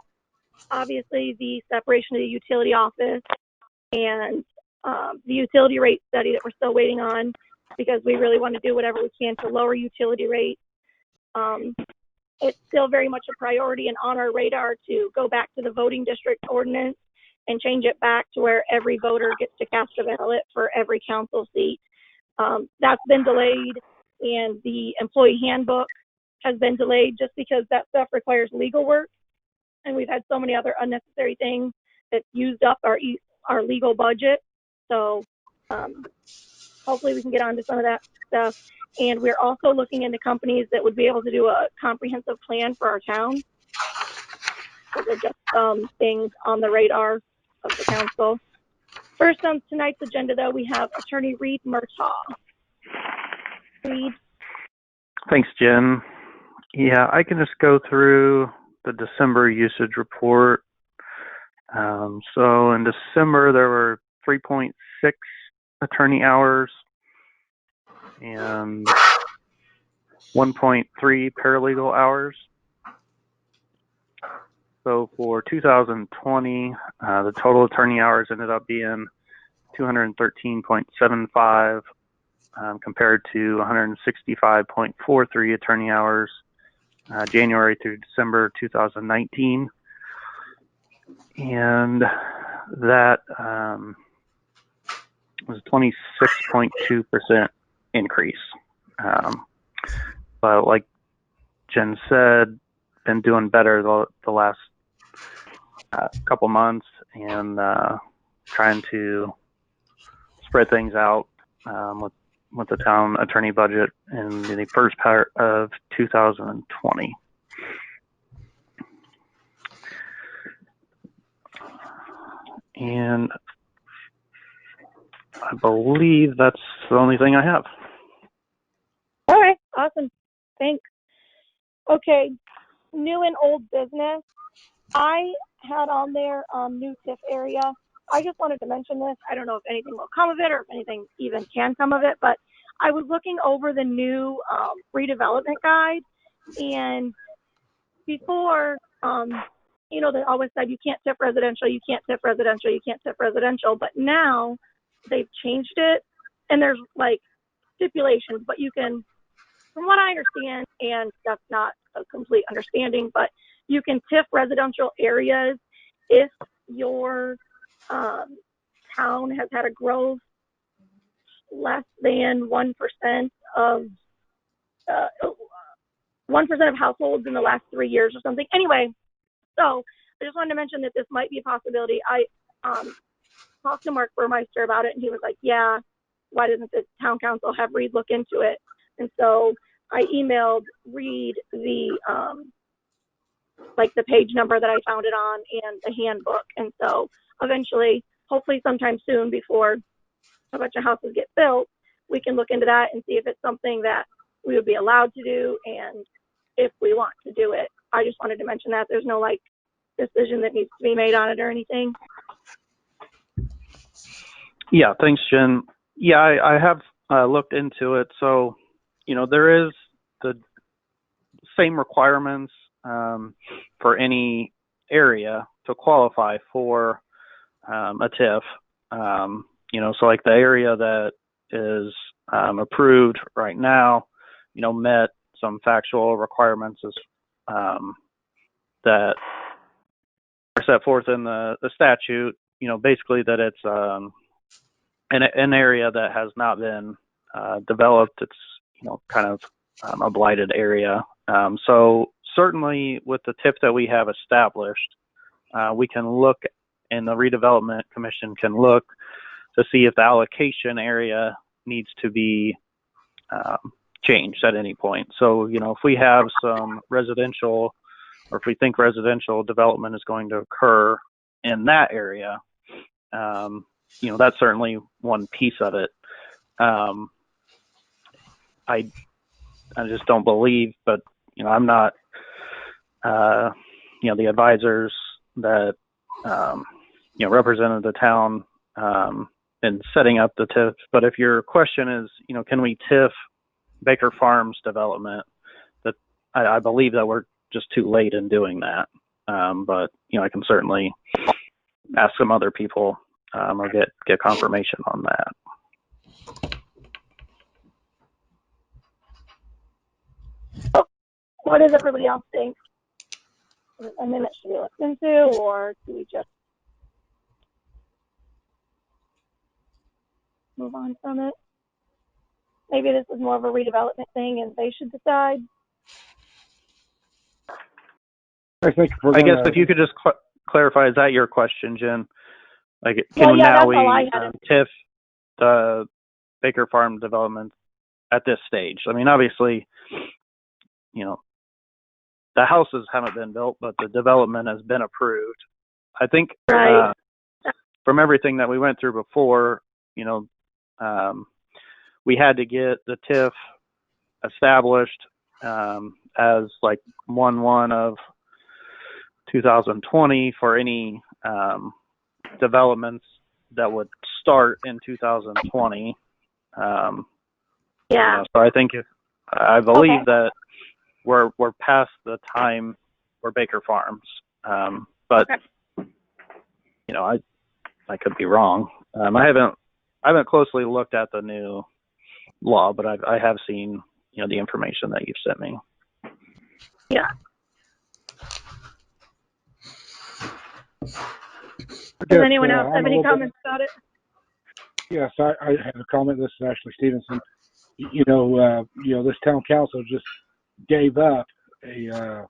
Obviously, the separation of the utility office and the utility rate study that we're still waiting on, because we really want to do whatever we can to lower utility rates. It's still very much a priority and on our radar to go back to the voting district ordinance and change it back to where every voter gets to cast a ballot for every council seat. That's been delayed, and the employee handbook has been delayed just because that stuff requires legal work, and we've had so many other unnecessary things that used up our legal budget. So hopefully we can get onto some of that stuff. And we're also looking into companies that would be able to do a comprehensive plan for our town. So they're just things on the radar of the council. First on tonight's agenda, though, we have Attorney Reed Murtaugh. Reed. Thanks, Jen. Yeah, I can just go through the December usage report. So in December, there were 3.6 attorney hours and 1.3 paralegal hours. So for 2020, the total attorney hours ended up being 213.75 compared to 165.43 attorney hours January through December 2019. And that was 26.2% increase. But like Jen said, been doing better the last couple months, and trying to spread things out with the town attorney budget in the first part of 2020. And I believe that's the only thing I have. All right, awesome. Thanks. Okay, new and old business. I had on there new TIF area. I just wanted to mention this. I don't know if anything will come of it or if anything even can come of it, but I was looking over the new redevelopment guide, and before, you know, they always said you can't TIF residential, you can't TIF residential, you can't TIF residential, but now they've changed it, and there's like stipulations, but you can, from what I understand, and that's not a complete understanding, but you can TIF residential areas if your town has had a growth less than 1% of 1% of households in the last 3 years or something. Anyway, so I just wanted to mention that this might be a possibility. I talked to Mark Burmeister about it, and he was like, yeah, why doesn't the town council have Reed look into it? And so I emailed Reed the like the page number that I found it on and the handbook. And so eventually, hopefully sometime soon before a bunch of houses get built, we can look into that and see if it's something that we would be allowed to do and if we want to do it. I just wanted to mention that there's no like decision that needs to be made on it or anything. Yeah, thanks, Jen. Yeah, I have looked into it. So, you know, there is the same requirements for any area to qualify for a TIF. You know, so like the area that is approved right now, you know, met some factual requirements as, that are set forth in the statute. You know, basically that it's an area that has not been developed. It's, you know, kind of a blighted area. So certainly with the TIF that we have established, we can look, and the redevelopment commission can look to see if the allocation area needs to be changed at any point. So, you know, if we have some residential, or if we think residential development is going to occur in that area, you know, that's certainly one piece of it. I just don't believe, but, you know, I'm not, you know, the advisors that, you know, represented the town in setting up the TIF. But if your question is, you know, can we TIF Baker Farms development, that I believe that we're just too late in doing that. But, you know, I can certainly ask some other people or get confirmation on that. What does everybody else think? Is it something that should be looked into, or do we just move on from it? Maybe this is more of a redevelopment thing and they should decide. I think I guess if you could just clarify, is that your question, Jen? Like, can Well, yeah, now that's we all I had. TIF the Baker Farm development at this stage? I mean, obviously, you know, the houses haven't been built, but the development has been approved. I think Right. from everything that we went through before, you know, we had to get the TIF established as like 1/1 of 2020 for any developments that would start in 2020. Yeah. You know, so I think I believe Okay. that we're past the time for Baker Farms, but Okay. you know, I could be wrong. I haven't closely looked at the new law, but I have seen, you know, the information that you've sent me. Yeah. Does anyone else have any comments about it? Yes, I have a comment. This is Ashley Stevenson. this town council just gave up a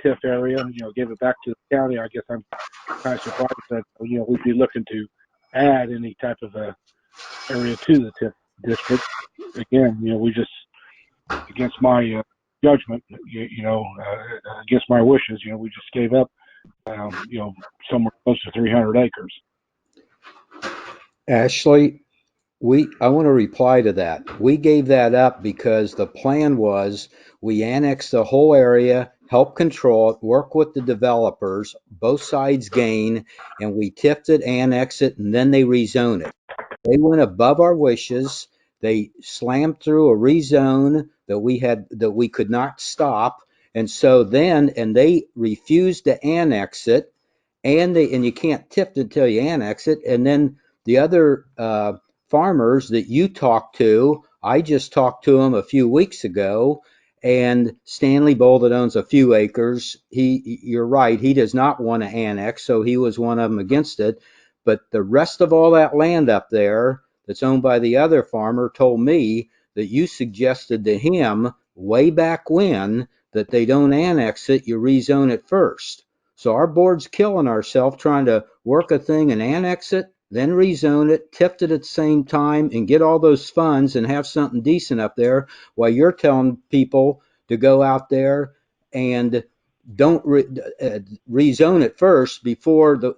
TIF area, gave it back to the county. I guess I'm kind of surprised that, we'd be looking to add any type of a area to the TIF district. Again, we just, against my judgment, against my wishes, we just gave up, somewhere close to 300 acres. Ashley, I want to reply to that. We gave that up because the plan was we annex the whole area, help control it, work with the developers, both sides gain, and we tipped it, annex it, and then they rezone it. They went above our wishes. They slammed through a rezone that we could not stop. And so and they refused to annex it, and you can't tip it until you annex it. And then the other farmers that you talked to, I just talked to him a few weeks ago, and Stanley Bull that owns a few acres, you're right, he does not want to annex, so he was one of them against it. But the rest of all that land up there that's owned by the other farmer told me that you suggested to him way back when that they don't annex it, you rezone it first. So our board's killing ourselves trying to work a thing and annex it, then rezone it, tipped it at the same time, and get all those funds and have something decent up there, while you're telling people to go out there and don't rezone it first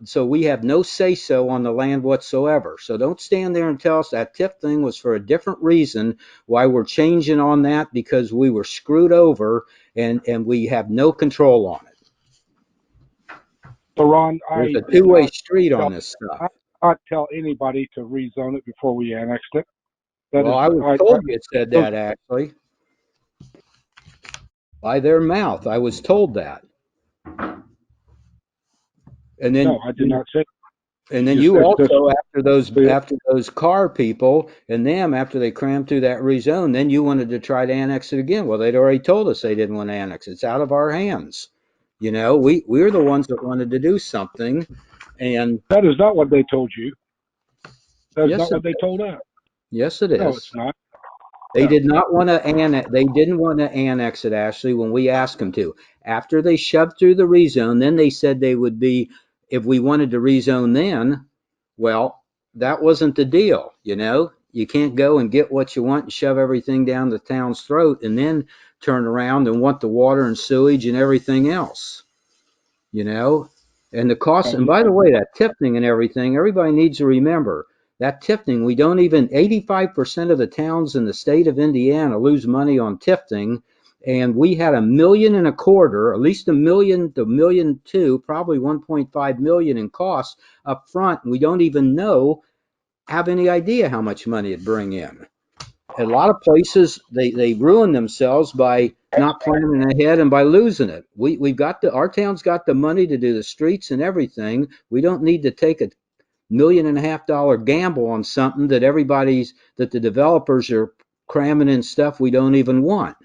so we have no say-so on the land whatsoever. So don't stand there and tell us that TIF thing was for a different reason, why we're changing on that because we were screwed over and we have no control on it. So Ron, There's a two-way street on this stuff. I did not tell anybody to rezone it before we annexed it. I was told you said that, actually. By their mouth, I was told that. And then no, I did not say. And then you also, after those car people and them, after they crammed through that rezone, then you wanted to try to annex it again. Well, they'd already told us they didn't want to annex it. It's out of our hands. We're the ones that wanted to do something, and that is not what they told you. That's yes, not what they told us. Yes, it is. No, it's not. They did not want to annex. They didn't want to annex it, Ashley, when we asked them to. After they shoved through the rezone, then they said they would be, if we wanted to rezone then, well, that wasn't the deal. You can't go and get what you want and shove everything down the town's throat and then turn around and want the water and sewage and everything else. And the cost, and by the way, that TIF thing and everything, everybody needs to remember that TIF thing, 85% of the towns in the state of Indiana lose money on TIF thing. And we had $1.25 million, at least $1 million to $1.2 million, probably 1.5 million in costs up front. And we don't even have any idea how much money it bring in. A lot of places, they ruin themselves by not planning ahead and by losing it. Our town's got the money to do the streets and everything. We don't need to take $1.5 million gamble on something that the developers are cramming in stuff we don't even want.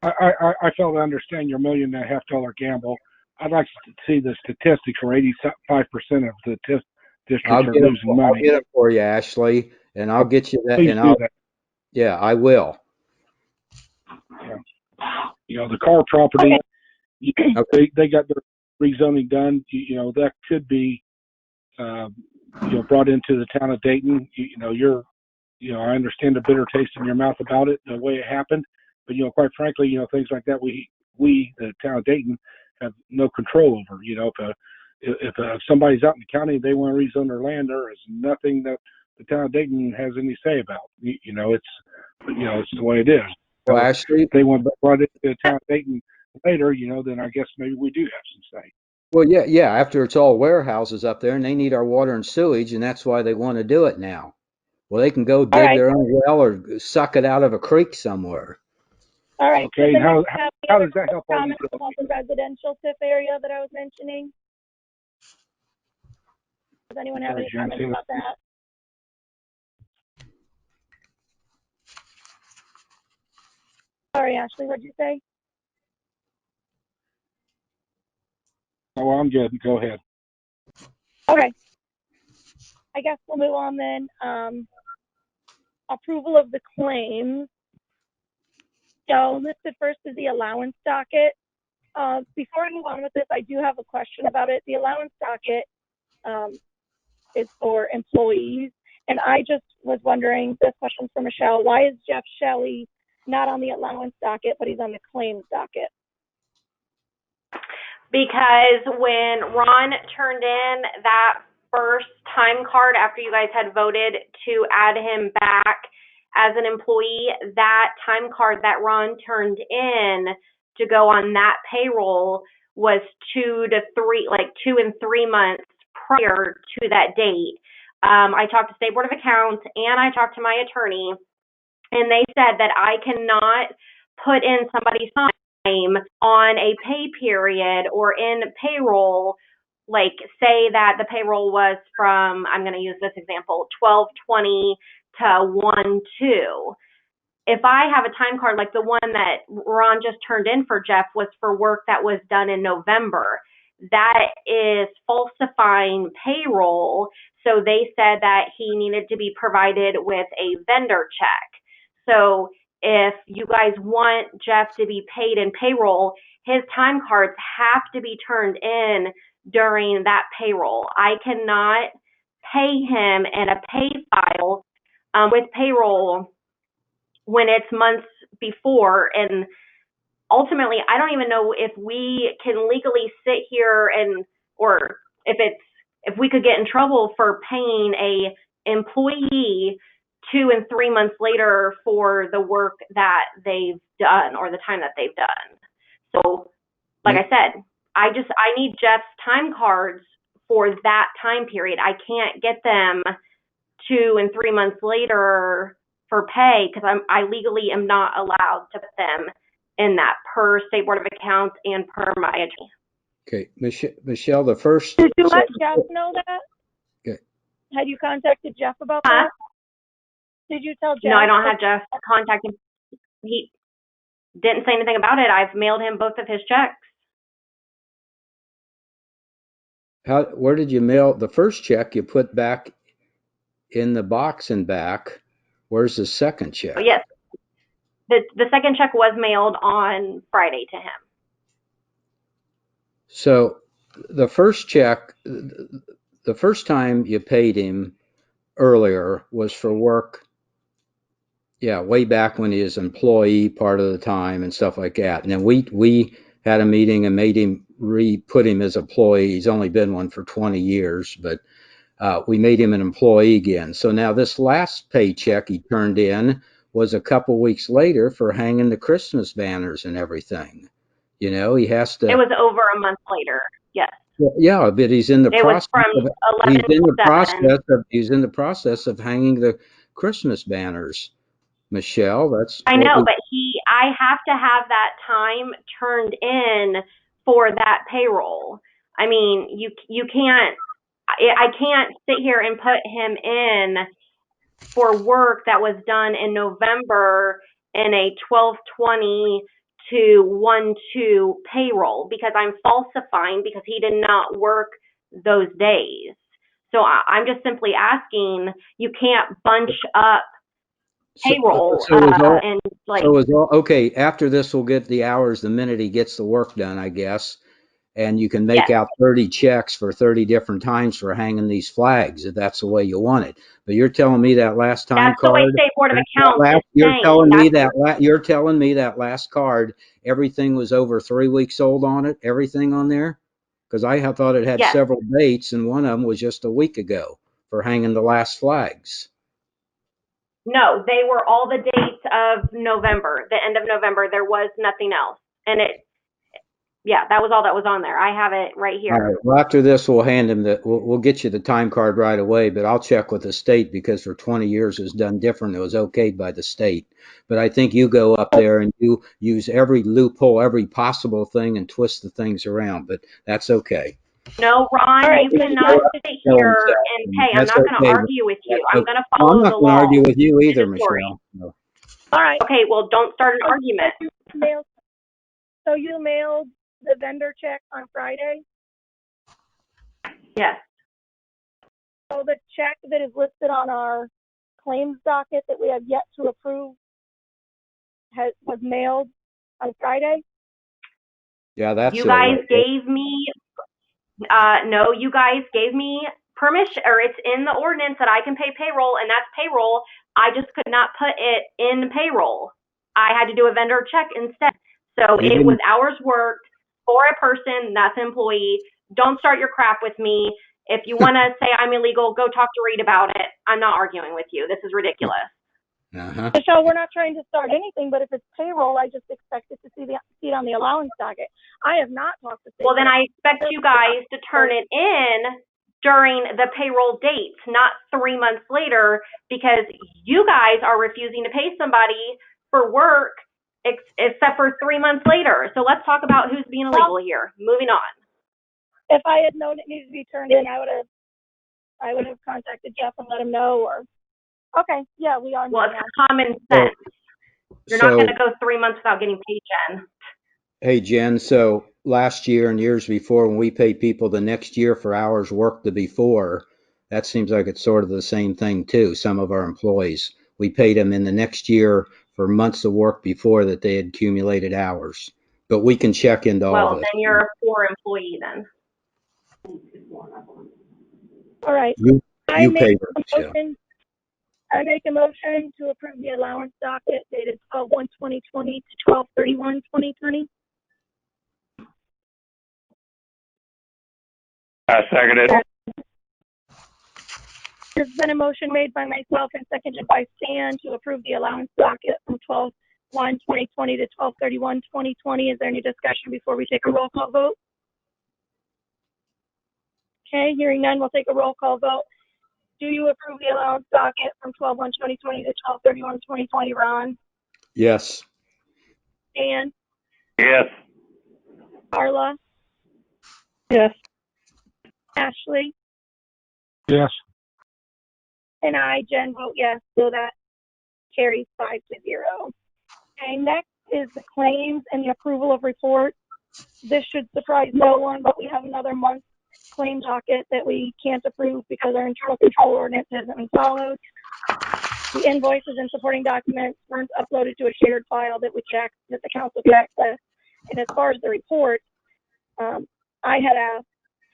I fail to understand your $1.5 million gamble. I'd like to see the statistics where 85% of the TIF districts are losing money. I'll get it for you, Ashley, and I'll get you that. Please do that. Yeah, I will. Yeah. The car property, they got their rezoning done. That could be, brought into the town of Dayton. I understand the bitter taste in your mouth about it, the way it happened. But, quite frankly, things like that, we, the town of Dayton, have no control over. If somebody's out in the county, they want to rezone their land, there is nothing that the town of Dayton has any say about. It's the way it is. Well, actually, if they want to brought into the town of Dayton later, then I guess maybe we do have some say. Well, yeah. After it's all warehouses up there, and they need our water and sewage, and that's why they want to do it now. Well, they can go dig their own well or suck it out of a creek somewhere. All right. Okay. And how does that help? Comments about the residential TIF area that I was mentioning? Does anyone have any comments about that? Sorry, Ashley, what'd you say? Oh, I'm good. Go ahead. Okay. I guess we'll move on then. approval of the claims. So listed first is the allowance docket. Before I move on with this, I do have a question about it. The allowance docket is for employees. And I just was wondering, this question for Michelle, why is Jeff Shelley not on the allowance docket, but he's on the claims docket? Because when Ron turned in that first time card after you guys had voted to add him back as an employee, that time card that Ron turned in to go on that payroll was 2 and 3 months prior to that date. I talked to State Board of Accounts and I talked to my attorney, and they said that I cannot put in somebody's time on a pay period or in payroll, like say that the payroll was from, I'm going to use this example, 12/20 to 1/2. If I have a time card like the one that Ron just turned in for Jeff was for work that was done in November, that is falsifying payroll. So they said that he needed to be provided with a vendor check. So if you guys want Jeff to be paid in payroll, his time cards have to be turned in during that payroll. I cannot pay him in a pay file with payroll when it's months before. And ultimately, I don't even know if we can legally sit here and, or if we could get in trouble for paying a employee 2 and 3 months later for the work that they've done or the time that they've done. So, like I said, I need Jeff's time cards for that time period. I can't get them 2 and 3 months later for pay because I legally am not allowed to put them in that per State Board of Accounts and per my attorney. Okay, Michelle, the first. Did you let Jeff know that? Okay. Had you contacted Jeff about that? Did you tell Jeff? No, I don't have Jeff contact him. He didn't say anything about it. I've mailed him both of his checks. Where did you mail the first check? You put back in the box and back. Where's the second check? Oh, yes. The second check was mailed on Friday to him. So the first check, the first time you paid him earlier was for work, way back when he was employee part of the time and stuff like that. And then we had a meeting and made him put him as employee. He's only been one for 20 years, but we made him an employee again. So now this last paycheck he turned in was a couple weeks later for hanging the Christmas banners and everything. You know, he has to. It was over a month later. Yes. Yeah, but he's in the process. Was from 11 he's in the process of hanging the Christmas banners. Michelle, that's. I know, but I have to have that time turned in for that payroll. I mean, you can't. I can't sit here and put him in for work that was done in November in a 12/20 to 1/2 payroll because I'm falsifying because he did not work those days. So I'm just simply asking, you can't bunch up payroll okay. After this, we'll get the hours the minute he gets the work done, I guess. And you can make out 30 checks for 30 different times for hanging these flags if that's the way you want it. But you're telling me that last time that's card. That's the way State Board of Accounts is saying. You're telling me that last card, everything was over 3 weeks old on it, everything on there? Because I thought it had several dates, and one of them was just a week ago for hanging the last flags. No, they were all the dates of November, the end of November. There was nothing else. And that was all that was on there. I have it right here. All right. Well, after this, we'll hand him we'll get you the time card right away, but I'll check with the state because for 20 years it was done different. It was okayed by the state. But I think you go up there and you use every loophole, every possible thing and twist the things around, but that's okay. No, Ron, you cannot sit here and pay. I'm not going to argue with you. I'm going to follow the law. I'm not going to argue with you either, Michelle. No. All right. Okay, well, don't start an argument. So you mailed the vendor check on Friday? Yes. So the check that is listed on our claims docket that we have yet to approve was mailed on Friday. Yeah, that's You guys illegal. gave me, no, you guys gave me permission, or it's in the ordinance that I can pay payroll, and that's payroll. I just could not put it in payroll. I had to do a vendor check instead. So You it was didn't, hours worked for a person, that's an employee. Don't start your crap with me. If you want to say I'm illegal, go talk to Reed about it. I'm not arguing with you. This is ridiculous. uh-huh. Michelle, we're not trying to start anything, but if it's payroll, I just expect it to see it on the allowance docket. I have not talked to. Well, then I expect you guys to turn it in during the payroll dates, not 3 months later, because you guys are refusing to pay somebody for work except for 3 months later. So let's talk about who's being illegal here. Moving on. If I had known it needed to be turned in, I would have contacted Jeff and let him know. Or okay, yeah, we are. Well, it's common sense. You're not going to go 3 months without getting paid, Jen. Hey, Jen, so last year and years before, when we pay people the next year for hours worked the before, that seems like it's sort of the same thing too. Some of our employees, we paid them in the next year for months of work before that they had accumulated hours. But we can check into all Well, this. then you're a poor employee then. All right. You pay them, yeah. I make a motion to approve the allowance docket dated 12/1/2020 to 12/31/2020. I second it. There's been a motion made by myself and seconded by Stan to approve the allowance docket from 12/1/2020 to 12/31/2020. Is there any discussion before we take a roll call vote? Okay, hearing none, we'll take a roll call vote. Do you approve the allowance docket from 12/1/2020 to 12/31/2020, Ron? Yes. Stan? Yes. Carla? Yes. Ashley? Yes. And I, Jen, vote yes, so that carries 5-0. Okay, next is the claims and the approval of reports. This should surprise no one, but we have another month claim docket that we can't approve because our internal control ordinance hasn't been followed. The invoices and supporting documents weren't uploaded to a shared file that the council could access. And as far as the reports, I had asked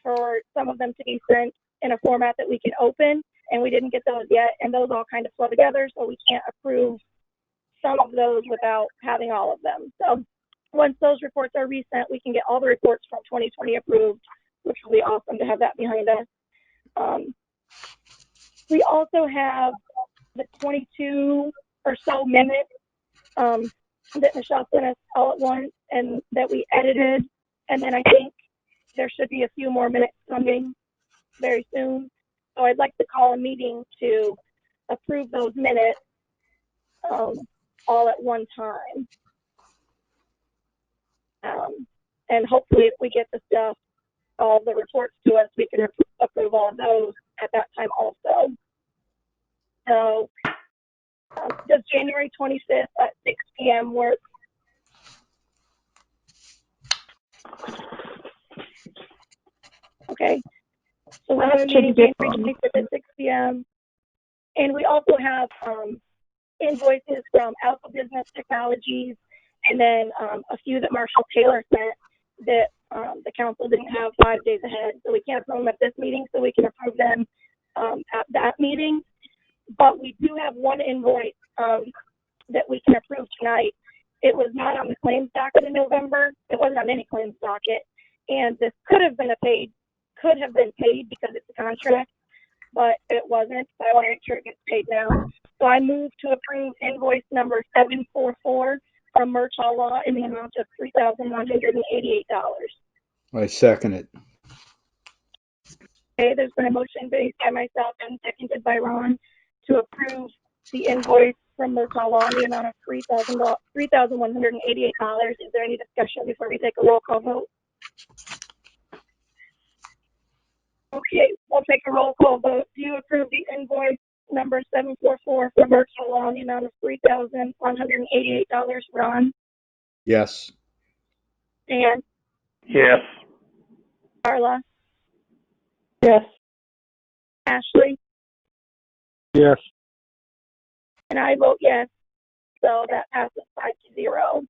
for some of them to be sent in a format that we can open, and we didn't get those yet, and those all kind of flow together, so we can't approve some of those without having all of them. So once those reports are resent, we can get all the reports from 2020 approved, which will be awesome to have that behind us. We also have the 22 or so minutes that Michelle sent us all at once and that we edited, and then I think there should be a few more minutes coming very soon. So I'd like to call a meeting to approve those minutes all at one time. And hopefully if we get the stuff, all the reports to us, we can approve all of those at that time also. So does January 25th at 6 p.m. work? Okay. So we'll have a meeting January 25th at 6 p.m. And we also have invoices from Alpha Business Technologies, and then a few that Marshall Taylor sent that the council didn't have 5 days ahead. So we can't approve them at this meeting, so we can approve them at that meeting. But we do have one invoice that we can approve tonight. It was not on the claims docket in November. It wasn't on any claims docket. And this could have been paid because it's a contract, but it wasn't. So I want to make sure it gets paid now. So I move to approve invoice number 744 from Murtaugh Law in the amount of $3,188. I second it. Okay, there's been a motion based by myself and seconded by Ron to approve the invoice from Murtaugh Law in the amount of $3,188. Is there any discussion before we take a roll call vote? Okay, we'll take a roll call vote. Do you approve the invoice number 744 from Murtaugh Law in the amount of $3,188, Ron? Yes. Dan? Yes. Carla? Yes. Ashley? Yes. and I vote yes. So that passes 5-0.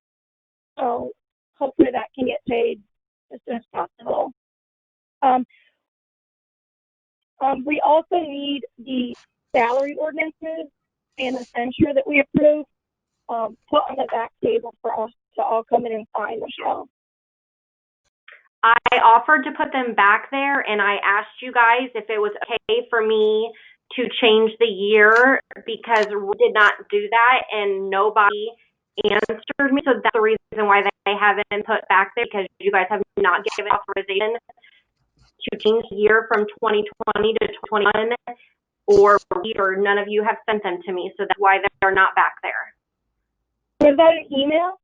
So hopefully that can get paid as soon as possible. We also need the salary ordinances and the censure that we approved put on the back table for us to all come in and sign, Michelle. I offered to put them back there, and I asked you guys if it was okay for me to change the year because we did not do that, and nobody answered me. So that's the reason why they haven't been put back there, because you guys have not given authorization to change the year from 2020 to 2021, or none of you have sent them to me. So that's why they're not back there. Was that an email?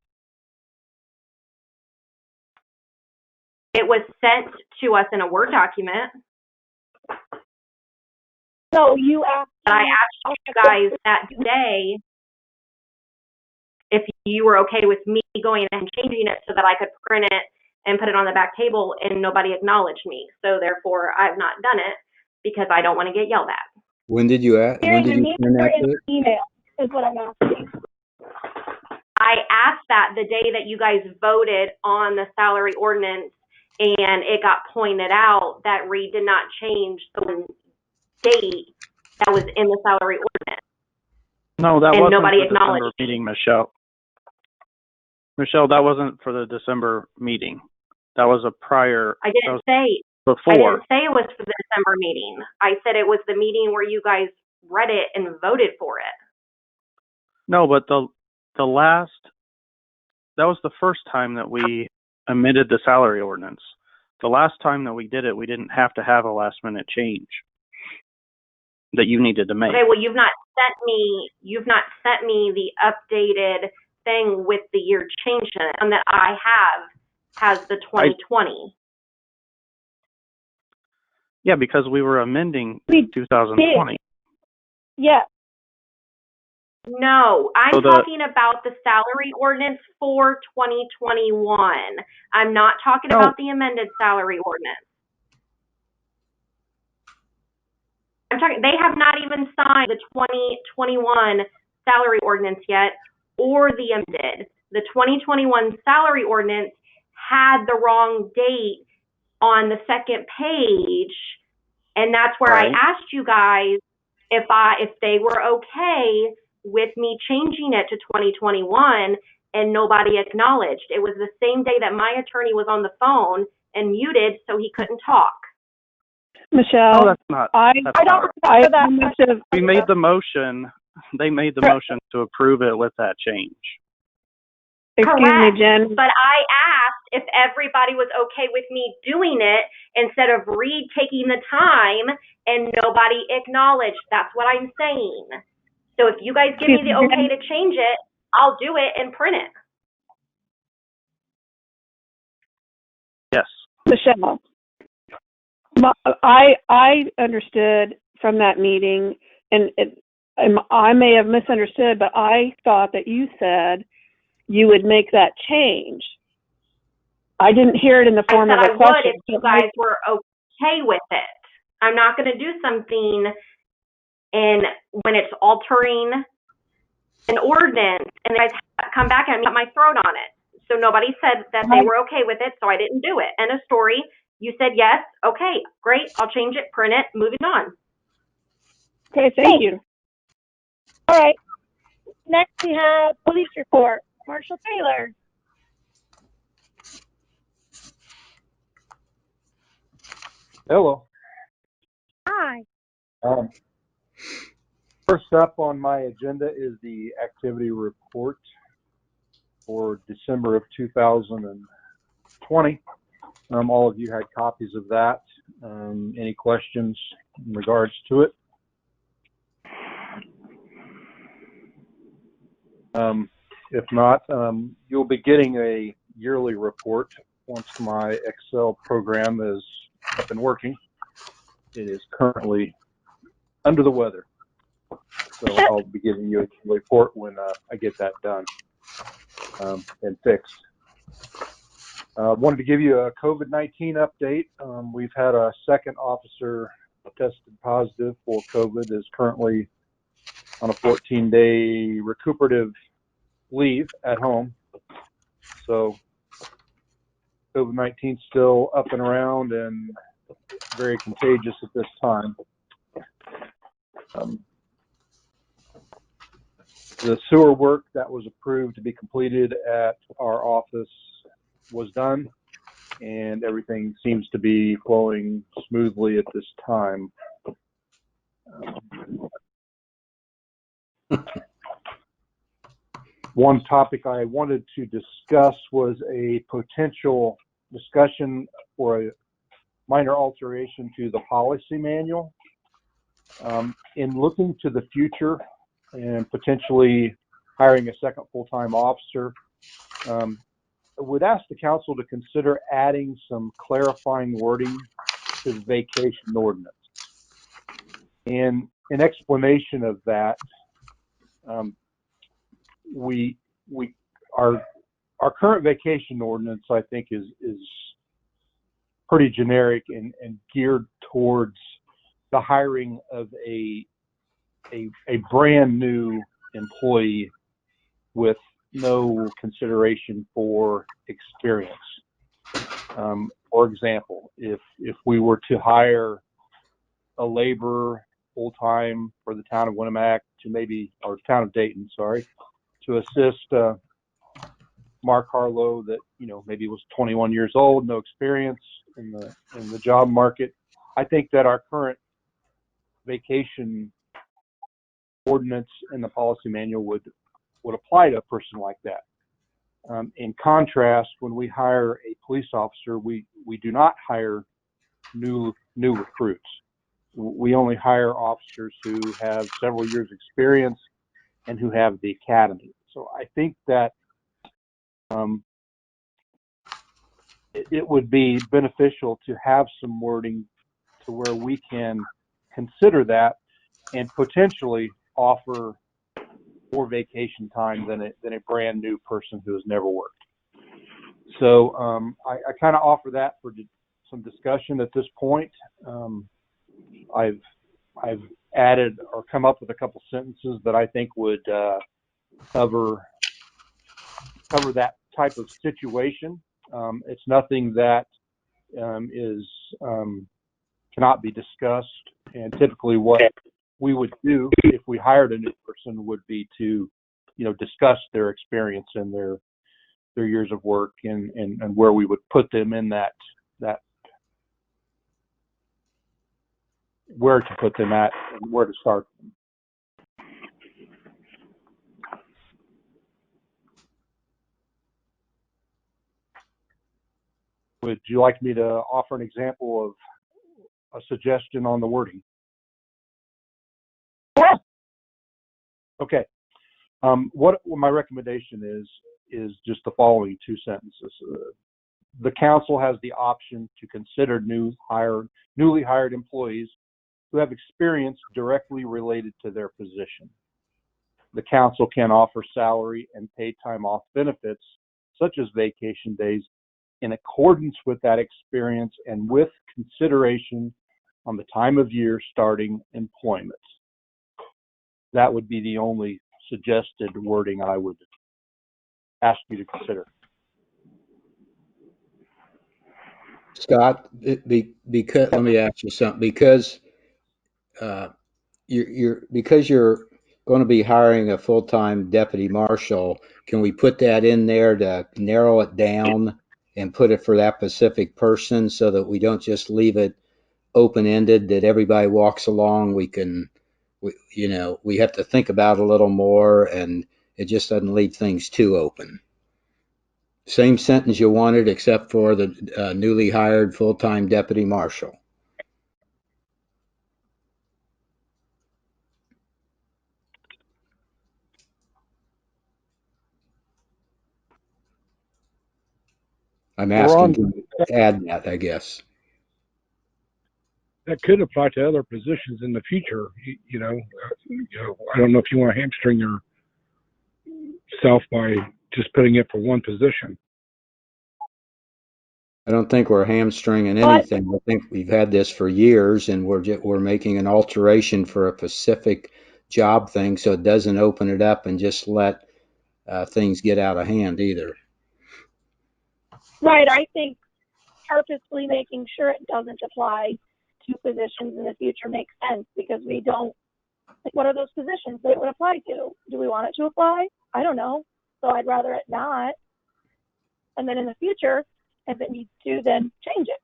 It was sent to us in a Word document. No, you asked. I asked you guys that day if you were okay with me going and changing it so that I could print it and put it on the back table, and nobody acknowledged me. So therefore, I've not done it because I don't want to get yelled at. When did you send that to? Email is what I'm asking. I asked that the day that you guys voted on the salary ordinance, and it got pointed out that Reed did not change the date that was in the salary ordinance. No, that wasn't nobody the acknowledged December meeting, Michelle. Michelle, that wasn't for the December meeting. That was a prior. I didn't say before. I didn't say it was for the December meeting. I said it was the meeting where you guys read it and voted for it. No, but the last, that was the first time that we amended the salary ordinance. The last time that we did it, we didn't have to have a last minute change that you needed to make. Okay, well, you've not sent me the updated thing with the year change in it, and that I have has the 2020. Yeah, because we were amending 2020. Yes. No, I'm talking about the salary ordinance for 2021. I'm not talking about the amended salary ordinance. I'm talking, they have not even signed the 2021 salary ordinance yet, or the amended. The 2021 salary ordinance had the wrong date on the second page, and that's where I asked you guys if they were okay with me changing it to 2021, and nobody acknowledged. It was the same day that my attorney was on the phone and muted, so he couldn't talk. Michelle, no, that's not. We made the motion. They made the motion to approve it with that change. Excuse Correct. me, Jen. But I asked if everybody was okay with me doing it instead of Reed taking the time, and nobody acknowledged. That's what I'm saying. So if you guys give me the okay to change it, I'll do it and print it. Yes. Michelle, I understood from that meeting, and I may have misunderstood, but I thought that you said you would make that change. I didn't hear it in the form of a question. I would if you guys were okay with it. I'm not going to do something and when it's altering an ordinance and they come back and put my throat on it. So nobody said that they were okay with it, so I didn't do it. End of story. You said yes. Okay, great. I'll change it, print it, moving on. Okay, thank you. All right. Next we have police report. Marshall Taylor. Hello. Hi. First up on my agenda is the activity report for December of 2020. All of you had copies of that. Any questions in regards to it? If not, you'll be getting a yearly report once my Excel program is up and working. It is currently under the weather, so I'll be giving you a report when I get that done and fixed. Wanted to give you a COVID-19 update. We've had a second officer tested positive for COVID, is currently on a 14-day recuperative leave at home. So COVID-19 is still up and around and very contagious at this time. The sewer work that was approved to be completed at our office was done, and everything seems to be flowing smoothly at this time. One topic I wanted to discuss was a potential discussion for a minor alteration to the policy manual. In looking to the future and potentially hiring a second full-time officer, I would ask the council to consider adding some clarifying wording to the vacation ordinance. And in explanation of that, our current vacation ordinance, I think, is pretty generic and geared towards the hiring of a brand new employee with no consideration for experience. For example, if we were to hire a laborer full-time for the town of Winnemac or town of Dayton, sorry, to assist Mark Harlow that, maybe was 21 years old, no experience in the job market. I think that our current vacation ordinance and the policy manual would apply to a person like that. In contrast, when we hire a police officer, we do not hire new recruits. We only hire officers who have several years experience and who have the academy. So I think that it would be beneficial to have some wording to where we can consider that and potentially offer more vacation time than a brand new person who has never worked. So I kind of offer that for some discussion at this point. I've added or come up with a couple sentences that I think would cover that type of situation. It's nothing that cannot be discussed, and typically what we would do if we hired a new person would be to discuss their experience and their years of work and where we would put them in that where to put them at and where to start them. Would you like me to offer an example of a suggestion on the wording? Okay. What my recommendation is just the following two sentences. The council has the option to consider newly hired employees who have experience directly related to their position. The council can offer salary and paid time off benefits, such as vacation days, in accordance with that experience and with consideration on the time of year starting employment. That would be the only suggested wording I would ask you to consider. Scott, because let me ask you something. Because you're going to be hiring a full-time deputy marshal, can we put that in there to narrow it down and put it for that specific person so that we don't just leave it open-ended, that everybody walks along? We have to think about it a little more, and it just doesn't leave things too open. Same sentence you wanted, except for the newly hired full-time deputy marshal. I'm asking you to add that, I guess. That could apply to other positions in the future. I don't know if you want to hamstring yourself by just putting it for one position. I don't think we're hamstringing anything. I think we've had this for years, and we're making an alteration for a specific job thing so it doesn't open it up and just let things get out of hand either. Right. I think purposefully making sure it doesn't apply to positions in the future makes sense, because we don't, like, what are those positions that it would apply to? Do we want it to apply? I don't know. So I'd rather it not. And then in the future, if it needs to, then change it.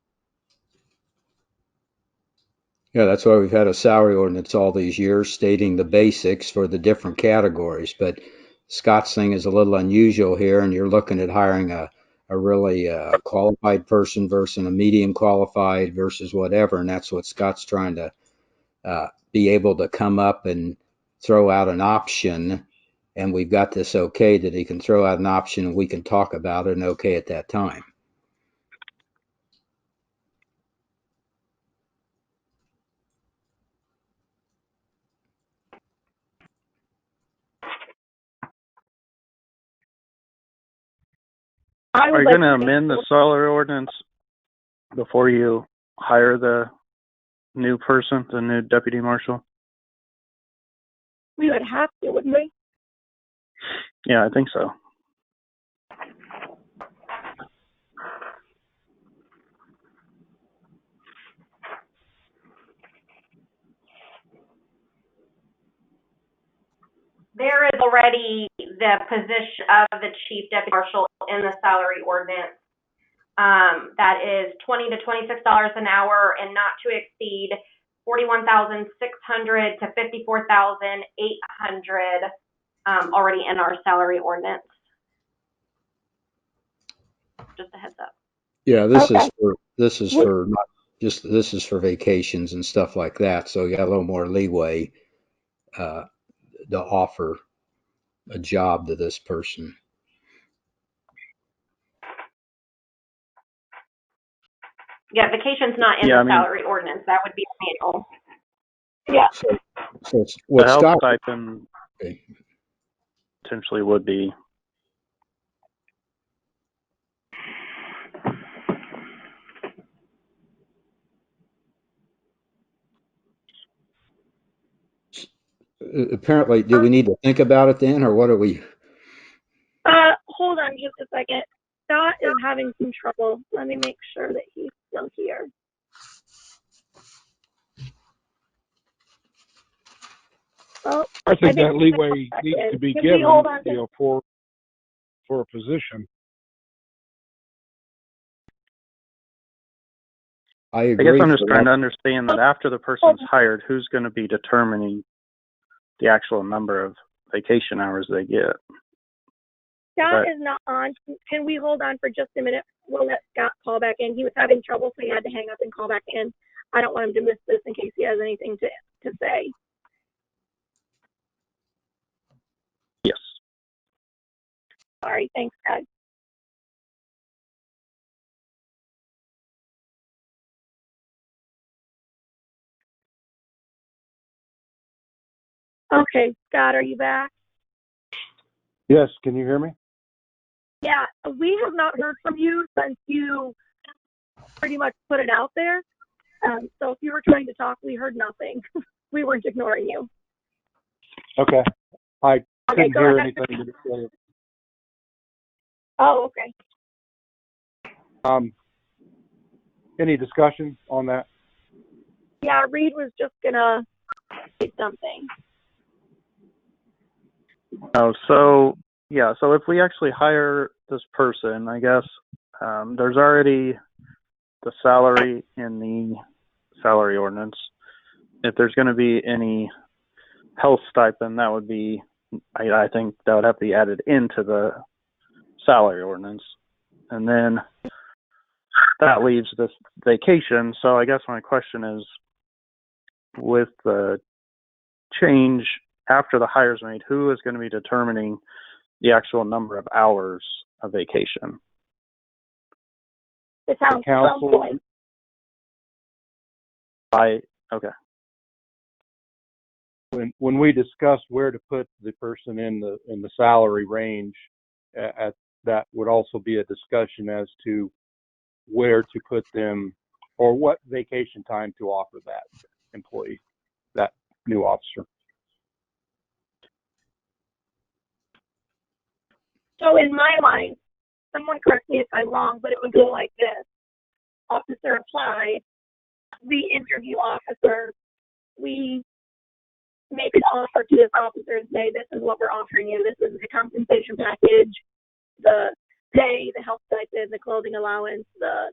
Yeah, that's why we've had a salary ordinance all these years stating the basics for the different categories. But Scott's thing is a little unusual here, and you're looking at hiring a really qualified person versus a medium qualified versus whatever. And that's what Scott's trying to be able to come up and throw out an option. And we've got this okay that he can throw out an option and we can talk about it and okay at that time. Are you going to amend the salary ordinance before you hire the new person, the new deputy marshal? We would have to, wouldn't we? Yeah, I think so. There is already the position of the chief deputy marshal in the salary ordinance. That is $20 to $26 an hour and not to exceed $41,600 to $54,800 already in our salary ordinance. Just a heads up. Yeah, this is for vacations and stuff like that. So you got a little more leeway to offer a job to this person. Yeah, vacation's not in the salary ordinance. That would be manual. Yeah. So it's what the health Scott stipend potentially would be. apparently, do we need to think about it then, or what are we? Hold on just a second. Scott is having some trouble. Let me make sure that he's still here. Oh, I think that leeway needs to be given, for a position. I agree. I guess I'm just trying to understand that after the person's hired, who's going to be determining the actual number of vacation hours they get? Scott is not on. Can we hold on for just a minute? We'll let Scott call back in. He was having trouble, so he had to hang up and call back in. I don't want him to miss this in case he has anything to say. Yes. Sorry. Thanks, Scott. Okay, Scott, are you back? Yes, can you hear me? Yeah, we have not heard from you since you pretty much put it out there. So if you were trying to talk, we heard nothing. We weren't ignoring you. Okay. I couldn't hear anything. Oh, okay. Any discussion on that? Yeah, Reed was just gonna say something. Oh, so if we actually hire this person, I guess there's already the salary in the salary ordinance. If there's going to be any health stipend, that would be, I think that would have to be added into the salary ordinance. And then that leaves this vacation. So I guess my question is, with the change after the hire's made, who is going to be determining the actual number of hours of vacation? The town council. Okay. When we discussed where to put the person in the salary range, that would also be a discussion as to where to put them or what vacation time to offer that employee, that new officer. So in my mind, someone correct me if I'm wrong, but it would go like this. Officer applied, we interview officer, we make an offer to this officer and say, this is what we're offering you. This is the compensation package, the pay, the health stipend, the clothing allowance, the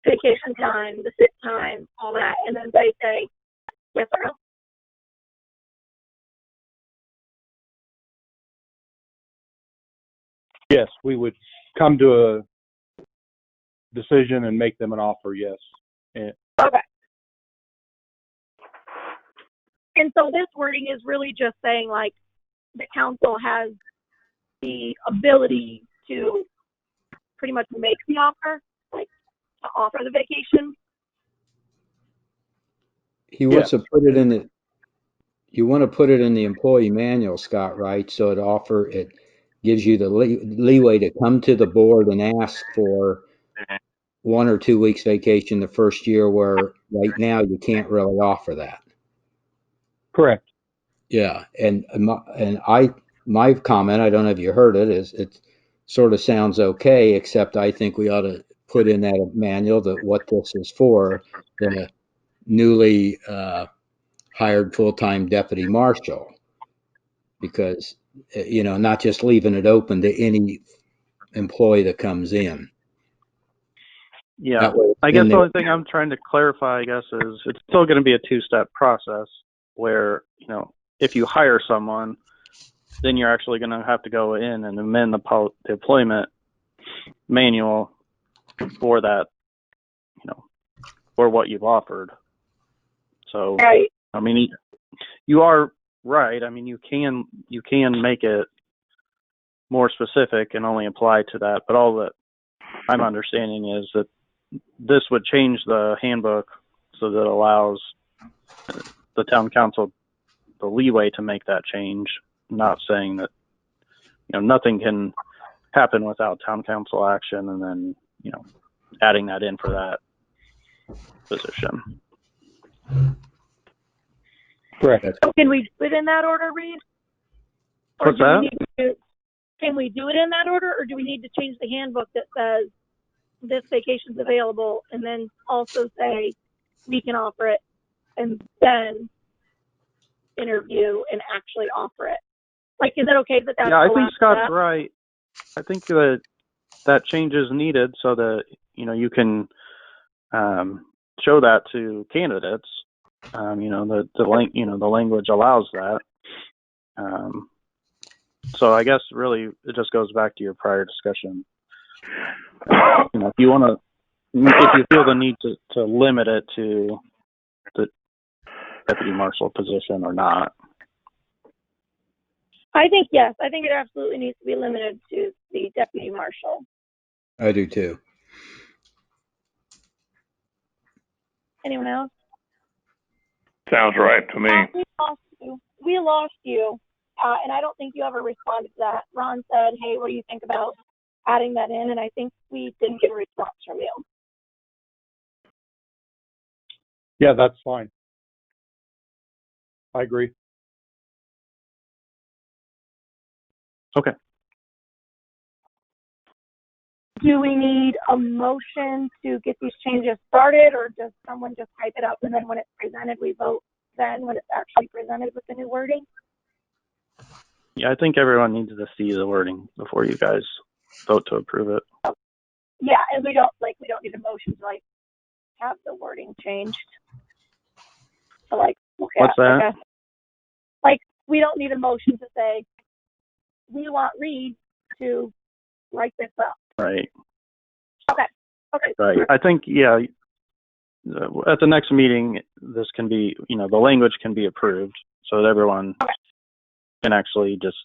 vacation time, the sick time, all that. And then they say, yes or no. Yes, we would come to a decision and make them an offer, yes. And Okay. And so this wording is really just saying, like, the council has the ability to pretty much make the offer, like, to offer the vacation. He wants to put it in the, you want to put it in the employee manual, Scott, right? So it gives you the leeway to come to the board and ask for 1 or 2 weeks vacation the first year, where right now you can't really offer that. correct. Yeah, and my comment, I don't know if you heard it, is it sort of sounds okay, except I think we ought to put in that manual that what this is for, the newly hired full-time deputy marshal, because not just leaving it open to any employee that comes in. Yeah, That way, I guess the only thing I'm trying to clarify, I guess, is it's still going to be a two-step process where, if you hire someone, then you're actually going to have to go in and amend the employment manual for that, for what you've offered. So, Right. I mean, you are right. I mean, you can make it more specific and only apply to that. But all that I'm understanding is that this would change the handbook so that it allows the town council the leeway to make that change. Not saying that nothing can happen without town council action, and then adding that in for that position. Correct. So can we do it in that order, Reed? Or What's that? Can we do it in that order, or do we need to change the handbook that says this vacation's available, and then also say we can offer it, and then interview and actually offer it? Like, is it okay that that's Yeah, I think allowed Scott's that? right. I think that change is needed so that you can show that to candidates. The language allows that. So I guess really it just goes back to your prior discussion. If you feel the need to limit it to the deputy marshal position or not. I think yes. I think it absolutely needs to be limited to the deputy marshal. I do too. Anyone else? Sounds right to me. We lost you. And I don't think you ever responded to that. Ron said, hey, what do you think about adding that in? And I think we didn't get a response from you. Yeah, that's fine. I agree. Okay. Do we need a motion to get these changes started, or does someone just type it up and then when it's presented, we vote then when it's actually presented with the new wording? Yeah, I think everyone needs to see the wording before you guys vote to approve it. Yeah, and we don't need a motion to have the wording changed. So okay. What's that? Okay. We don't need a motion to say we want Reed to write this up. Right. Okay. Right. I think, at the next meeting, this can be, the language can be approved so that everyone can actually just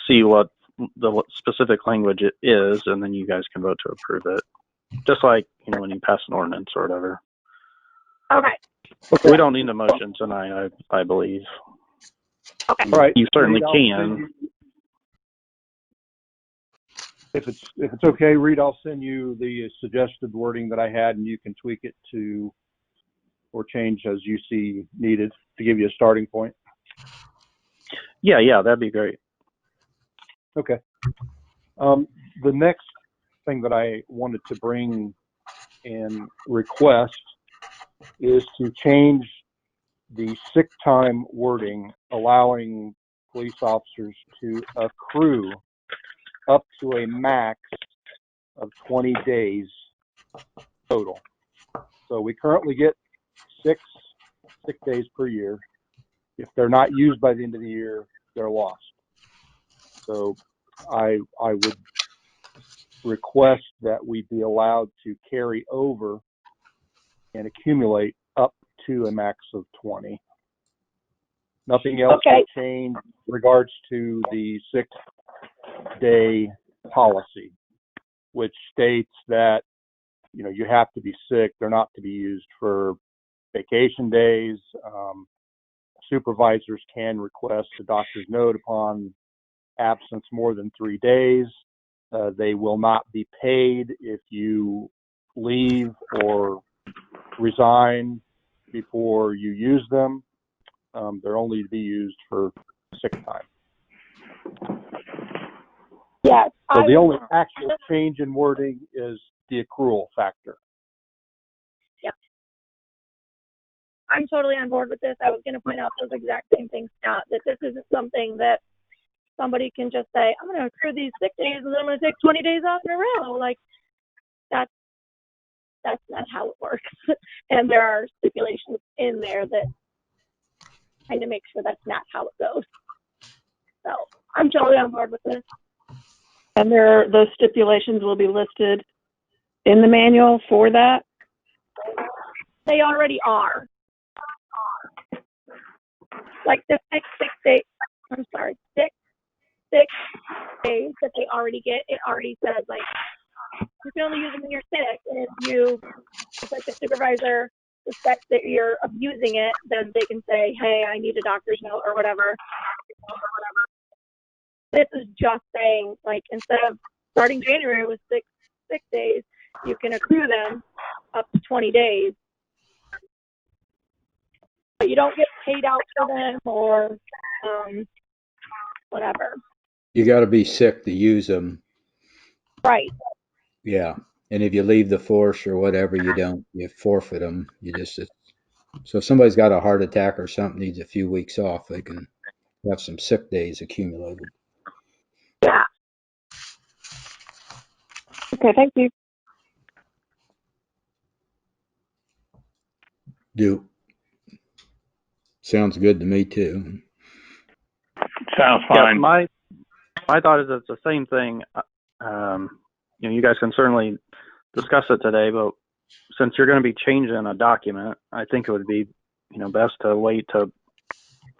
see what the specific language it is, and then you guys can vote to approve it. Just like, when you pass an ordinance or whatever. Okay. We don't need a motion tonight, I believe. Okay. All right. You certainly Reed, can. If it's okay, Reed, I'll send you the suggested wording that I had, and you can tweak it to or change as you see needed to give you a starting point. Yeah, that'd be great. Okay. The next thing that I wanted to bring and request is to change the sick time wording, allowing police officers to accrue up to a max of 20 days total. So we currently get 6 sick days per year. If they're not used by the end of the year, they're lost. So I would request that we be allowed to carry over and accumulate up to a max of 20. Nothing else will change in regards to the 6-day policy, which states that, you know, you have to be sick. They're not to be used for vacation days. Supervisors can request a doctor's note upon absence more than 3 days. They will not be paid if you leave or resign before you use them. They're only to be used for sick time. Yes. So the only actual change in wording is the accrual factor. Yep. I'm totally on board with this. I was going to point out those exact same things, Scott, that this isn't something that somebody can just say, I'm going to accrue these sick days and then I'm going to take 20 days off in a row. Like, that's not how it works. And there are stipulations in there that kind of make sure that's not how it goes. So I'm totally on board with this. And those stipulations will be listed in the manual for that? They already are. Like the 6 days that they already get, it already says, like, you can only use them when you're sick. And if like the supervisor suspects that you're abusing it, then they can say, hey, I need a doctor's note or whatever. This is just saying, like, instead of starting January with 6 sick days, you can accrue them up to 20 days. But you don't get paid out for them or whatever. You got to be sick to use them. Right. Yeah. And if you leave the force or whatever, you forfeit them. So if somebody's got a heart attack or something, needs a few weeks off, they can have some sick days accumulated. Yeah. Okay, thank you. Sounds good to me too. Sounds fine. Yeah, my thought is it's the same thing. You guys can certainly discuss it today, but since you're going to be changing a document, I think it would be, best to wait to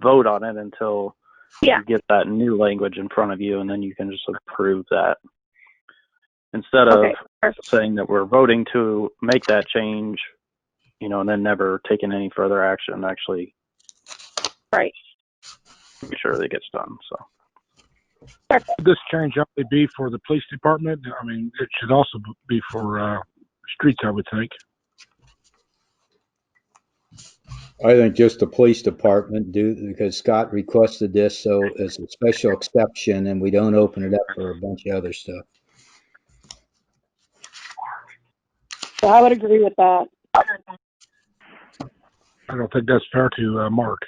vote on it until you get that new language in front of you, and then you can just approve that. Instead of saying that we're voting to make that change, and then never taking any further action, actually make sure that it gets done. So. Should this change only be for the police department? I mean, it should also be for streets, I would think. I think just the police department because Scott requested this, so it's a special exception, and we don't open it up for a bunch of other stuff. So I would agree with that. I don't think that's fair to Mark.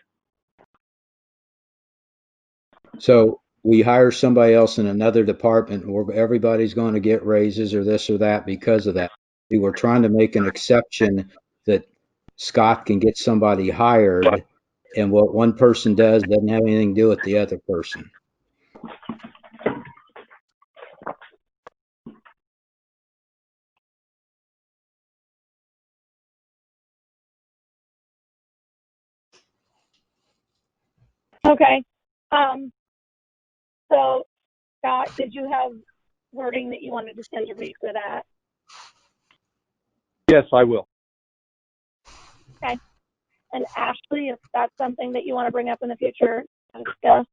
So we hire somebody else in another department where everybody's going to get raises or this or that because of that. We were trying to make an exception that Scott can get somebody hired, and what one person does doesn't have anything to do with the other person. Okay. So, Scott, did you have wording that you wanted to send to me for that? Yes, I will. Okay. And Ashley, if that's something that you want to bring up in the future to discuss,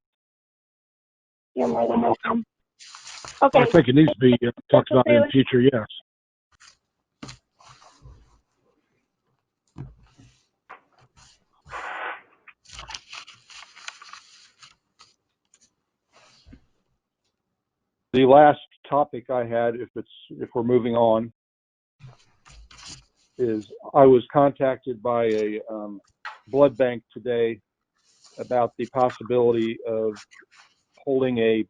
you're more than welcome. Okay. I think it needs to be talked about in the future, yes. The last topic I had, if we're moving on, is I was contacted by a blood bank today about the possibility of holding a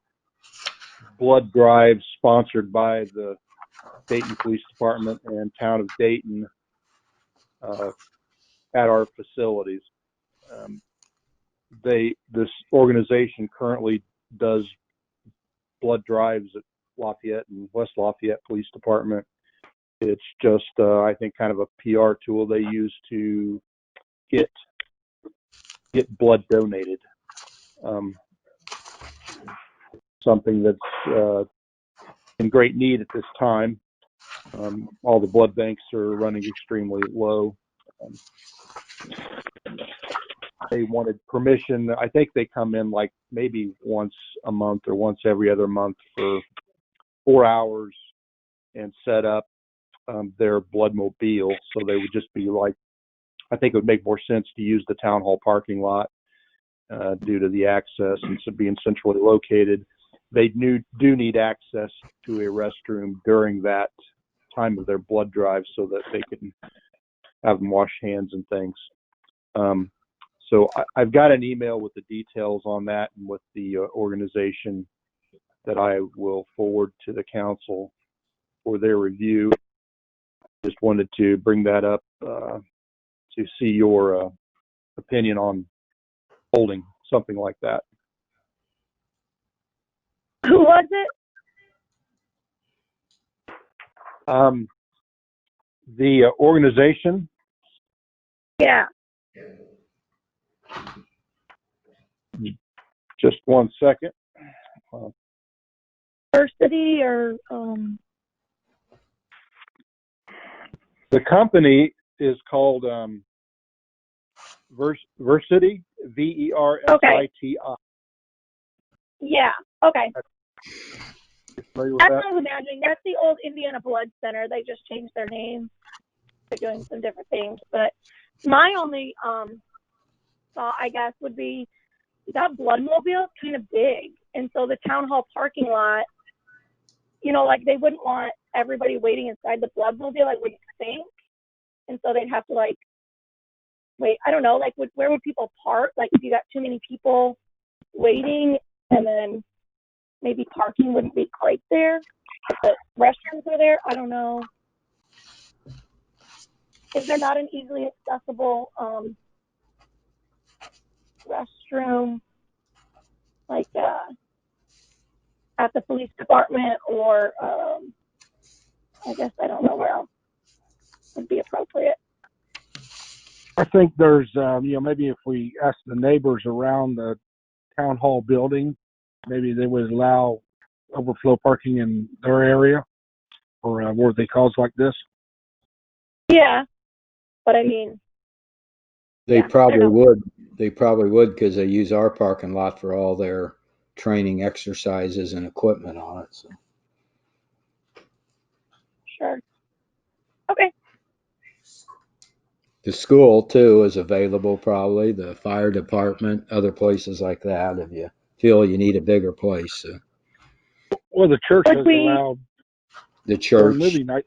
blood drive sponsored by the Dayton Police Department and Town of Dayton at our facilities. This organization currently does blood drives at Lafayette and West Lafayette Police Department. It's just, I think, kind of a PR tool they use to get blood donated. Something that's in great need at this time. All the blood banks are running extremely low. They wanted permission. I think they come in like maybe once a month or once every other month for 4 hours and set up their blood mobile. So they would just be like, I think it would make more sense to use the town hall parking lot due to the access and so being centrally located. They do need access to a restroom during that time of their blood drive so that they can have them wash hands and things. So I've got an email with the details on that and with the organization that I will forward to the council for their review. Just wanted to bring that up to see your opinion on holding something like that. Who was it? The organization. Yeah. Just 1 second. University or The company is called Versity, VERSITI. Yeah. Okay. Familiar with That's that? what I was imagining. That's the old Indiana Blood Center. They just changed their name. They're doing some different things. But my only thought, I guess, would be that blood mobile is kind of big. And so the town hall parking lot, you know, like they wouldn't want everybody waiting inside the blood mobile, I wouldn't think. And so they'd have to like wait, I don't know, like where would people park? Like if you got too many people waiting and then maybe parking wouldn't be quite there. If the restrooms are there, I don't know. Is there not an easily accessible restroom like at the police department or I guess I don't know where else would be appropriate. I think there's, maybe if we ask the neighbors around the town hall building, maybe they would allow overflow parking in their area or where they cause like this. Yeah, but I mean, They probably would. They probably would because they use our parking lot for all their training exercises and equipment on it. So. Sure. Okay. The school too is available, probably the fire department, other places like that. If you feel you need a bigger place, so. Well, the church has allowed the church movie night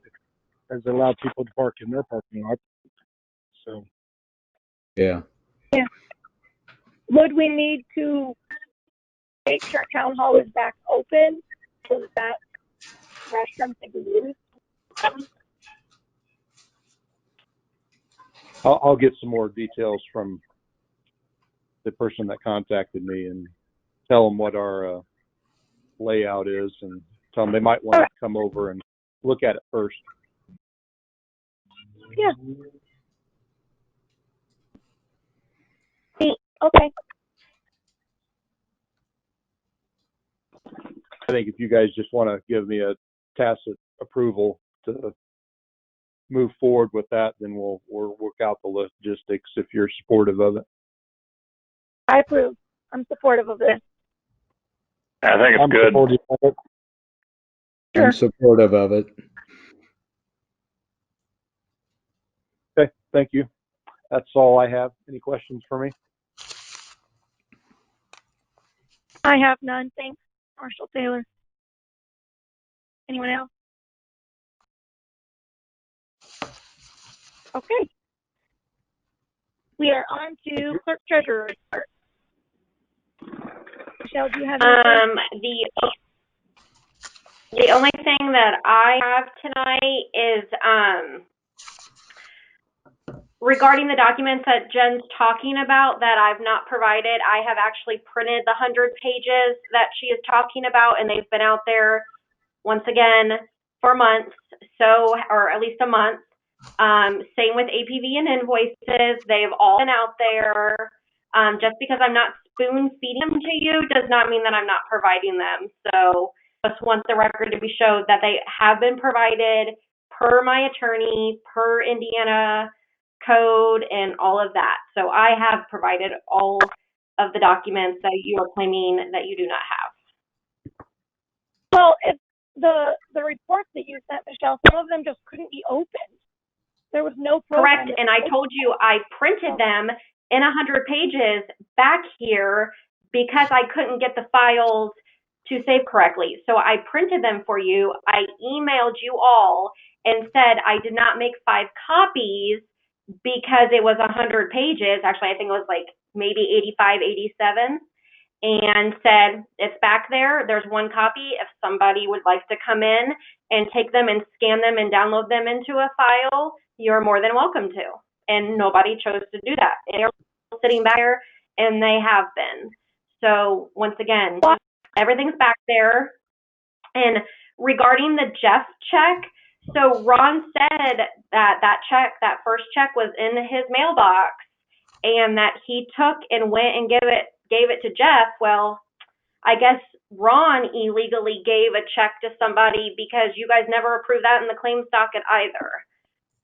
has allowed people to park in their parking lot. So. Yeah. Yeah. Would we need to make sure town hall is back open so that restroom can be used? I'll get some more details from the person that contacted me and tell them what our layout is and tell them they might want to come over and look at it first. Yeah. Okay. I think if you guys just want to give me a tacit approval to move forward with that, then we'll work out the logistics if you're supportive of it. I approve. I'm supportive of this. I think it's good. Supportive of it. Sure. I'm supportive of it. Okay, thank you. That's all I have. Any questions for me? I have none. Thanks, Marshall Taylor. Anyone else? Okay. We are on to clerk treasurer report. Michelle, do you have anything? The only thing that I have tonight is regarding the documents that Jen's talking about that I've not provided. I have actually printed the 100 pages that she is talking about, and they've been out there once again for months, or at least a month. Same with APV and invoices. They've all been out there. Just because I'm not spoon feeding them to you does not mean that I'm not providing them. So just want the record to be showed that they have been provided per my attorney, per Indiana code, and all of that. So I have provided all of the documents that you are claiming that you do not have. Well, it's the reports that you sent, Michelle, some of them just couldn't be opened. There was no program. Correct, and I told you I printed them in 100 pages back here because I couldn't get the files to save correctly. So I printed them for you. I emailed you all and said I did not make 5 copies because it was 100 pages. Actually, I think it was like maybe 85, 87. And said, it's back there. There's 1 copy. If somebody would like to come in and take them and scan them and download them into a file, you're more than welcome to. And nobody chose to do that. They're sitting back there, and they have been. So once again, everything's back there. And regarding the Jeff check, so Ron said that first check was in his mailbox, and that he took and went and gave it to Jeff. Well, I guess Ron illegally gave a check to somebody because you guys never approved that in the claims docket either.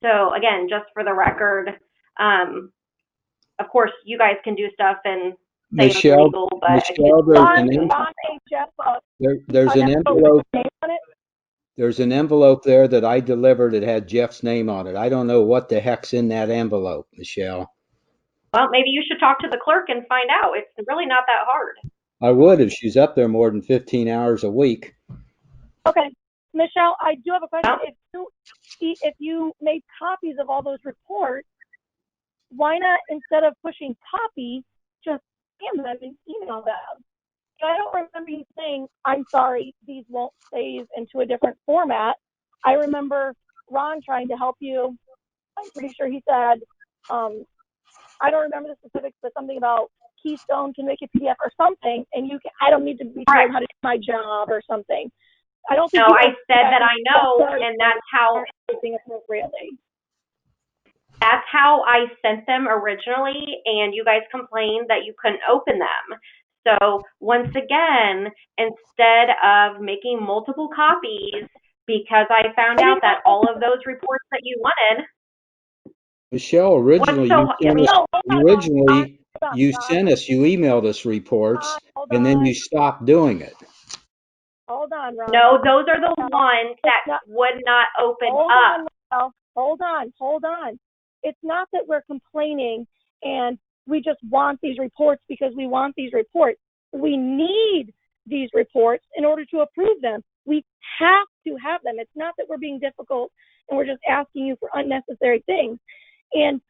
So again, just for the record, of course you guys can do stuff and say it's illegal, but Michelle, there's an envelope. There's an envelope there that I delivered that had Jeff's name on it. I don't know what the heck's in that envelope, Michelle. Well, maybe you should talk to the clerk and find out. It's really not that hard. I would if she's up there more than 15 hours a week. Okay. Michelle, I do have a question. If you made copies of all those reports, why not, instead of pushing copy, just scan them and email them? I don't remember you saying, I'm sorry, these won't save into a different format. I remember Ron trying to help you. I'm pretty sure he said, I don't remember the specifics, but something about Keystone can make a PDF or something, and I don't need to be told how to do my job or something. I don't think. No, I said that I know, and that's how. Appropriately. That's how I sent them originally, and you guys complained that you couldn't open them. So once again, instead of making multiple copies, because I found out that all of those reports that you wanted. Michelle, originally you emailed us reports, and then you stopped doing it. Hold on, Ron. No, those are the ones that would not open up. Hold on. It's not that we're complaining and we just want these reports because we want these reports. We need these reports in order to approve them. We have to have them. It's not that we're being difficult and we're just asking you for unnecessary things. And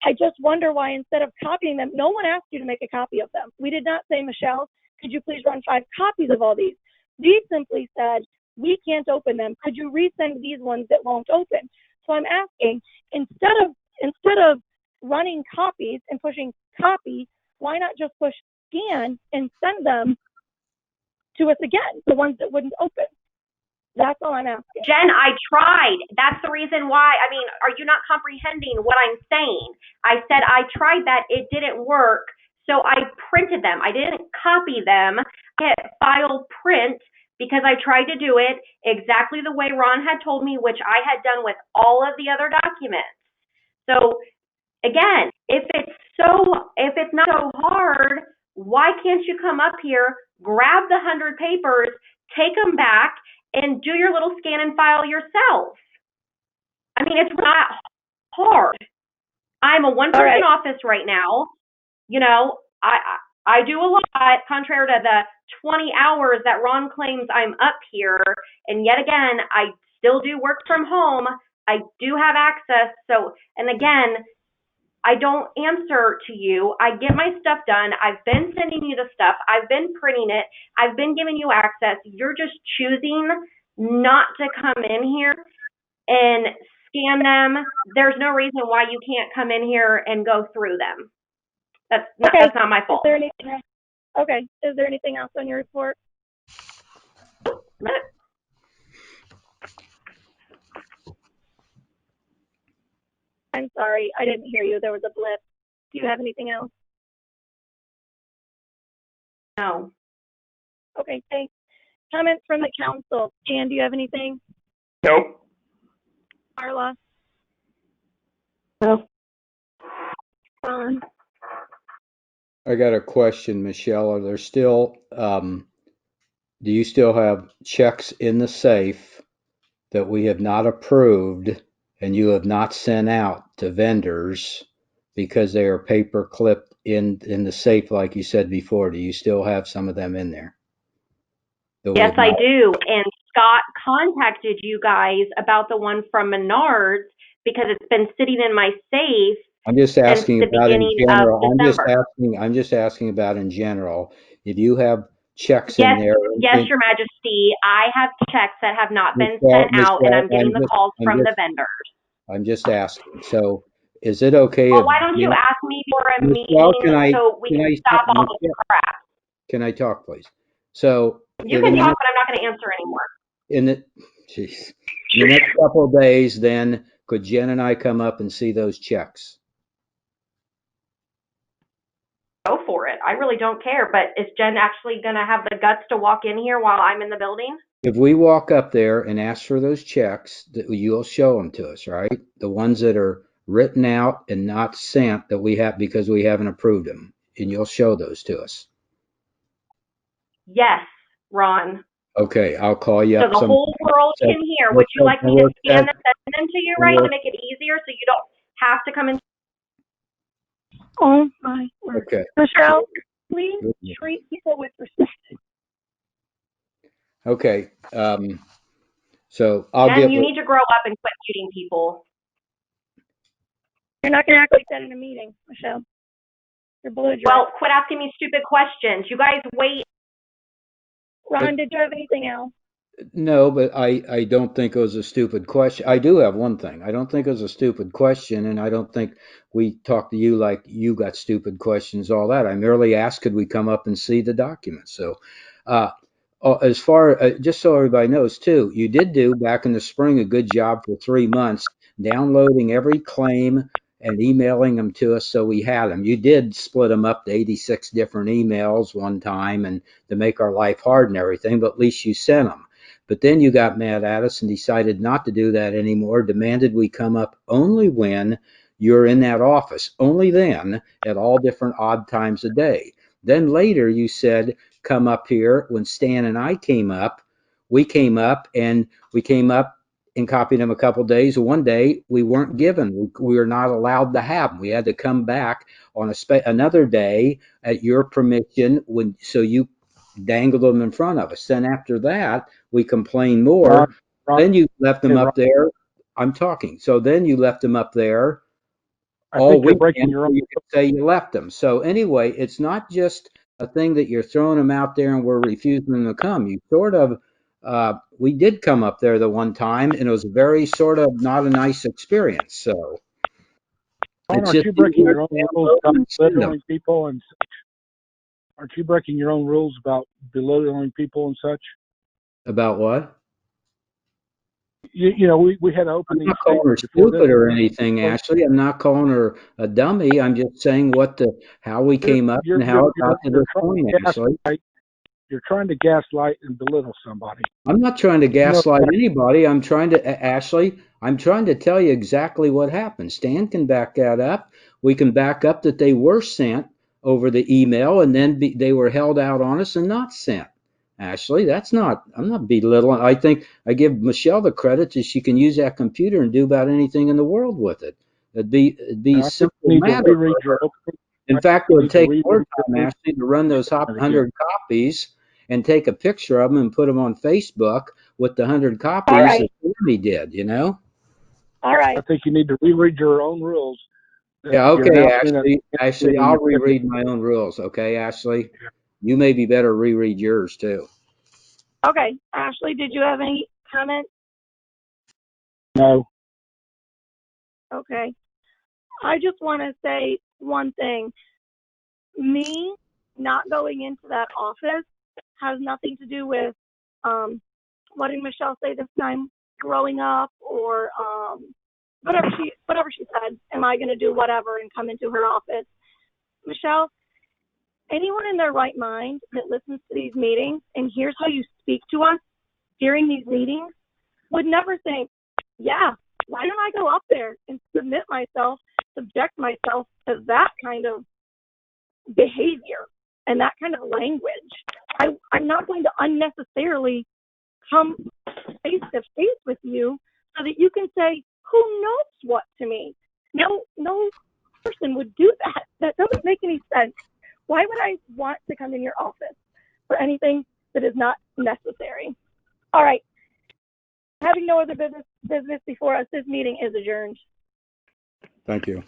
I just wonder why, instead of copying them, no one asked you to make a copy of them. We did not say, Michelle, could you please run 5 copies of all these? We simply said, we can't open them. Could you resend these ones that won't open? So I'm asking, instead of running copies and pushing copy, why not just push scan and send them to us again, the ones that wouldn't open? That's all I'm asking. Jen, I tried. That's the reason why. I mean, are you not comprehending what I'm saying? I said I tried that. It didn't work. So I printed them. I didn't copy them. I hit file print because I tried to do it exactly the way Ron had told me, which I had done with all of the other documents. So again, if it's not so hard, why can't you come up here, grab the 100 papers, take them back, and do your little scan and file yourself? I mean, it's not hard. I'm a one-person office right now. You know, I do a lot, contrary to the 20 hours that Ron claims I'm up here. And yet again, I still do work from home. I do have access. So, and again, I don't answer to you. I get my stuff done. I've been sending you the stuff. I've been printing it. I've been giving you access. You're just choosing not to come in here and scan them. There's no reason why you can't come in here and go through them. That's not my fault. Is there anything else? Okay. Is there anything else on your report? I'm sorry, I didn't hear you. There was a blip. Do you have anything else? No. Okay, thanks. Comments from the council. Jan, do you have anything? Nope. Carla? No. Ron? I got a question, Michelle. Are there still, do you still have checks in the safe that we have not approved and you have not sent out to vendors because they are paper clipped in the safe like you said before? Do you still have some of them in there? Yes, I do. And Scott contacted you guys about the one from Menards because it's been sitting in my safe. I'm just asking since the about in beginning general. of December. I'm just asking about in general. If you have checks Yes, in there. yes, Your Majesty. I have checks that have not been sent out, and I'm getting the calls from the vendors. I'm just asking. So, is it okay? Well, why don't you ask me for a meeting so we can stop all this crap? Can I talk, please? So you can talk, but I'm not going to answer anymore. In the next couple of days, then could Jen and I come up and see those checks? Go for it. I really don't care, but is Jen actually going to have the guts to walk in here while I'm in the building? If we walk up there and ask for those checks, you'll show them to us, right? The ones that are written out and not sent that we have because we haven't approved them, and you'll show those to us. Yes, Ron. Okay, I'll call you up. So the whole world can hear. Would you like me to scan them, send them to you, right, to make it easier so you don't have to come in? Oh my word. Okay. Michelle, please treat people with respect. Okay. So I'll and get. You need to grow up and quit shooting people. You're not going to act like that in a meeting, Michelle. You're belligerent. Well, quit asking me stupid questions. You guys wait. Ron, did you have anything else? No, but I don't think it was a stupid question. I do have one thing. I don't think it was a stupid question, and I don't think we talked to you like you got stupid questions, all that. I merely asked, could we come up and see the documents? So as far, just so everybody knows too, you did do back in the spring a good job for 3 months, downloading every claim and emailing them to us so we had them. You did split them up to 86 different emails one time and to make our life hard and everything, but at least you sent them. But then you got mad at us and decided not to do that anymore, demanded we come up only when you're in that office, only then at all different odd times a day. Then later you said, come up here. When Stan and I came up, we came up and copied them a couple days. One day we weren't given. We were not allowed to have them. We had to come back on another day at your permission so you dangled them in front of us. Then after that, we complained more. Ron, then you left them up there. I'm talking. So then you left them up there all weekend. You could say you left them. So anyway, it's not just a thing that you're throwing them out there and we're refusing them to come. You sort of, we did come up there the one time, and it was very sort of not a nice experience. So, aren't you breaking your own rules about belittling people and such? Aren't you breaking your own rules about belittling people and such? About what? You know, we had to open these. I'm not calling her stupid or anything, Ashley. I'm not calling her a dummy. I'm just saying how we came up and how it got to this point, Ashley. You're trying to gaslight and belittle somebody. I'm not trying to gaslight anybody. I'm trying to, Ashley, I'm trying to tell you exactly what happened. Stan can back that up. We can back up that they were sent over the email and then they were held out on us and not sent. Ashley, I'm not belittling. I think I give Michelle the credit that she can use that computer and do about anything in the world with it. It'd be a simple matter. In fact, it You would need to take read more the time, report Ashley, to run those again. 100 copies and take a picture of them and put them on Facebook with the 100 All copies right. that Tammy did, you know? All right. I think you need to reread your own rules. Yeah, You're okay, announcing that Ashley, I'll reread my own rules, okay, Ashley? You maybe better reread yours too. Okay. Ashley, did you have any comments? No. Okay. I just want to say one thing. Me not going into that office has nothing to do with what did Michelle say this time? Growing up or whatever she said. Am I going to do whatever and come into her office? Michelle, anyone in their right mind that listens to these meetings and hears how you speak to us during these meetings would never think, yeah, why don't I go up there and subject myself to that kind of behavior and that kind of language. I'm not going to unnecessarily come face to face with you so that you can say, who knows what to me? No person would do that. That doesn't make any sense. Why would I want to come in your office for anything that is not necessary? All right. Having no other business before us, this meeting is adjourned. Thank you.